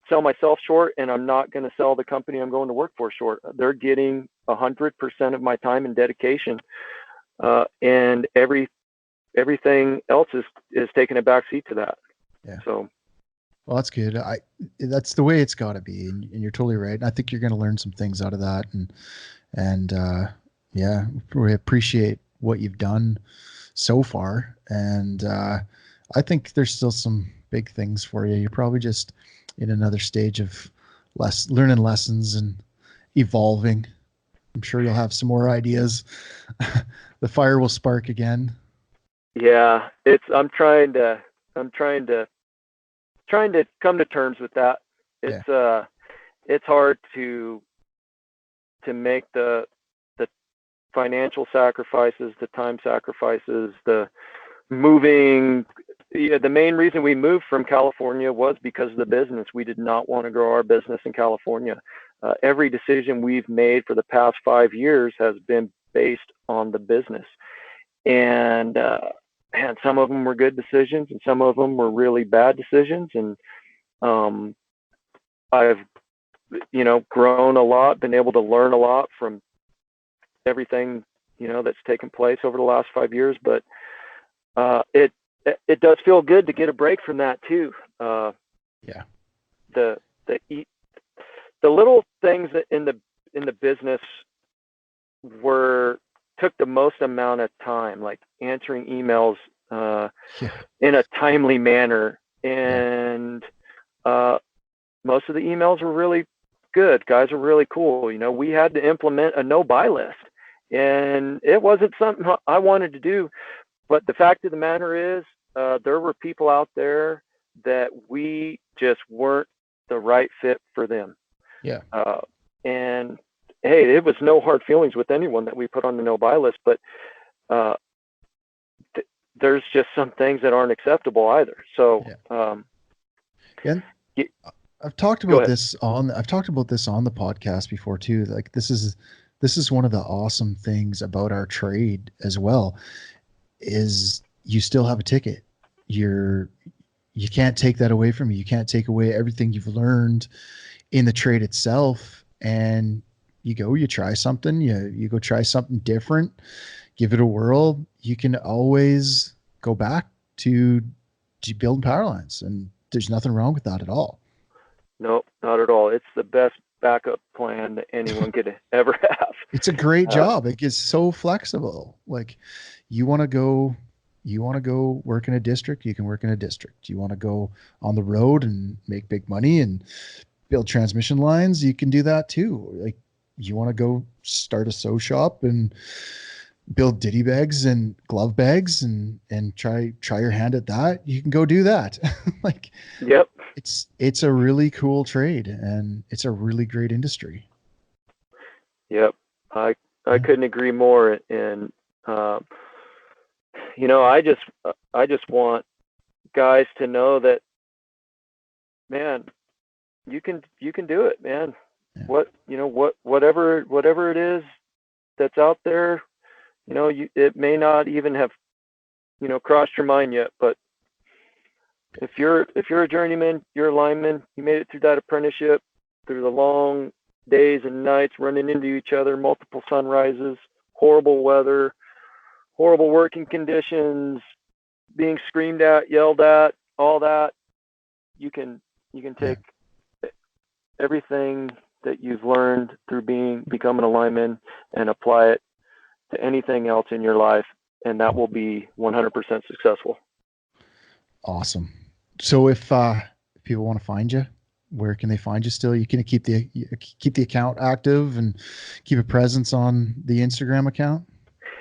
sell myself short, and I'm not going to sell the company I'm going to work for short. They're getting 100% of my time and dedication, and everything else is taking a back seat to that. Yeah. So. Well, that's good. That's the way it's got to be, and you're totally right. And I think you're going to learn some things out of that, and yeah, we appreciate what you've done so far, and I think there's still some big things for you. You're probably just in another stage of learning lessons and evolving. I'm sure you'll have some more ideas. The fire will spark again. Yeah, I'm trying to come to terms with that. It's hard to make the financial sacrifices, the time sacrifices, the moving. Yeah, the main reason we moved from California was because of the business. We did not want to grow our business in California. Every decision we've made for the past 5 years has been based on the business. And some of them were good decisions, and some of them were really bad decisions. And I've, grown a lot, been able to learn a lot from everything, that's taken place over the last 5 years. But it does feel good to get a break from that too. Yeah. The little things that in the business took the most amount of time, like answering emails in a timely manner. And most of the emails were really good. Guys were really cool. We had to implement a no-buy list, and it wasn't something I wanted to do. But the fact of the matter is, there were people out there that we just weren't the right fit for them. Yeah. And hey, it was no hard feelings with anyone that we put on the no-buy list, but there's just some things that aren't acceptable either. So, and I've talked about this on the podcast before too. Like this is one of the awesome things about our trade as well, is you still have a ticket. You can't take that away from you. You can't take away everything you've learned in the trade itself. And you try something, you go try something different, give it a whirl. You can always go back to building power lines, and there's nothing wrong with that at all. Nope, not at all. It's the best backup plan that anyone could ever have. It's a great job. It gets so flexible. Like you want to go work in a district, you can work in a district. You want to go on the road and make big money and build transmission lines, you can do that too. Like you want to go start a sew shop and build ditty bags and glove bags and try your hand at that, you can go do that. Like, yep, it's a really cool trade, and it's a really great industry. Yep, I couldn't agree more. And I just want guys to know that, man, you can do it, man. Yeah. Whatever it is that's out there, it may not even have, crossed your mind yet, but if you're a journeyman, you're a lineman, you made it through that apprenticeship, through the long days and nights running into each other, multiple sunrises, horrible weather, horrible working conditions, being screamed at, yelled at, all that, you can take everything that you've learned through becoming a lineman and apply it to anything else in your life, and that will be 100% successful. Awesome. So if people want to find you, where can they find you still? You can keep the account active and keep a presence on the Instagram account?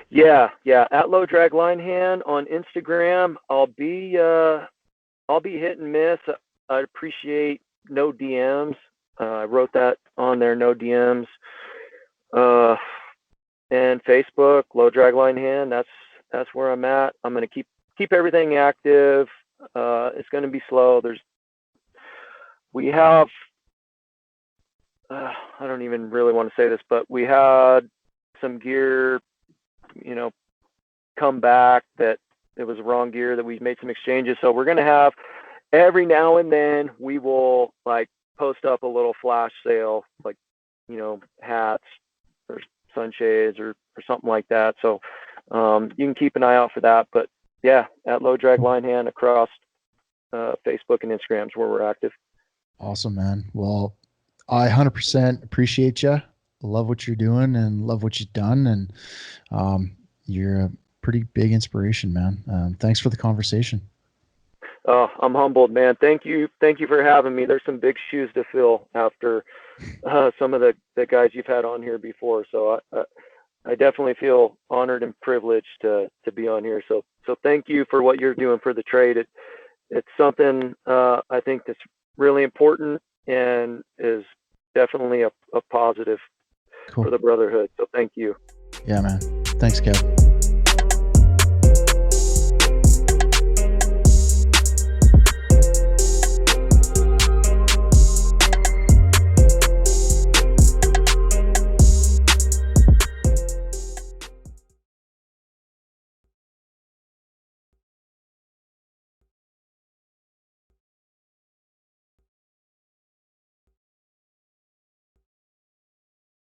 Yeah. At Low Drag Line Hand on Instagram. I'll be hit and miss. I'd appreciate no DMs. I wrote that on there, no DMs. And Facebook, Low Drag Line Hand. That's where I'm at. I'm going to keep everything active. It's going to be slow. We have, I don't even really want to say this, but we had some gear, come back that it was wrong gear, that we made some exchanges. So we're going to have, every now and then we will like post up a little flash sale, like, hats or sunshades or something like that. So you can keep an eye out for that. But yeah, at Low Drag Line Hand across Facebook and Instagram is where we're active. Awesome, man. Well, I 100% appreciate you. Love what you're doing and love what you've done. And you're a pretty big inspiration, man. Thanks for the conversation. Oh, I'm humbled, man. Thank you for having me. There's some big shoes to fill after some of the guys you've had on here before. So I definitely feel honored and privileged to be on here. So thank you for what you're doing for the trade. It's something I think that's really important and is definitely a positive for the brotherhood. So thank you. Yeah, man. Thanks, Kev.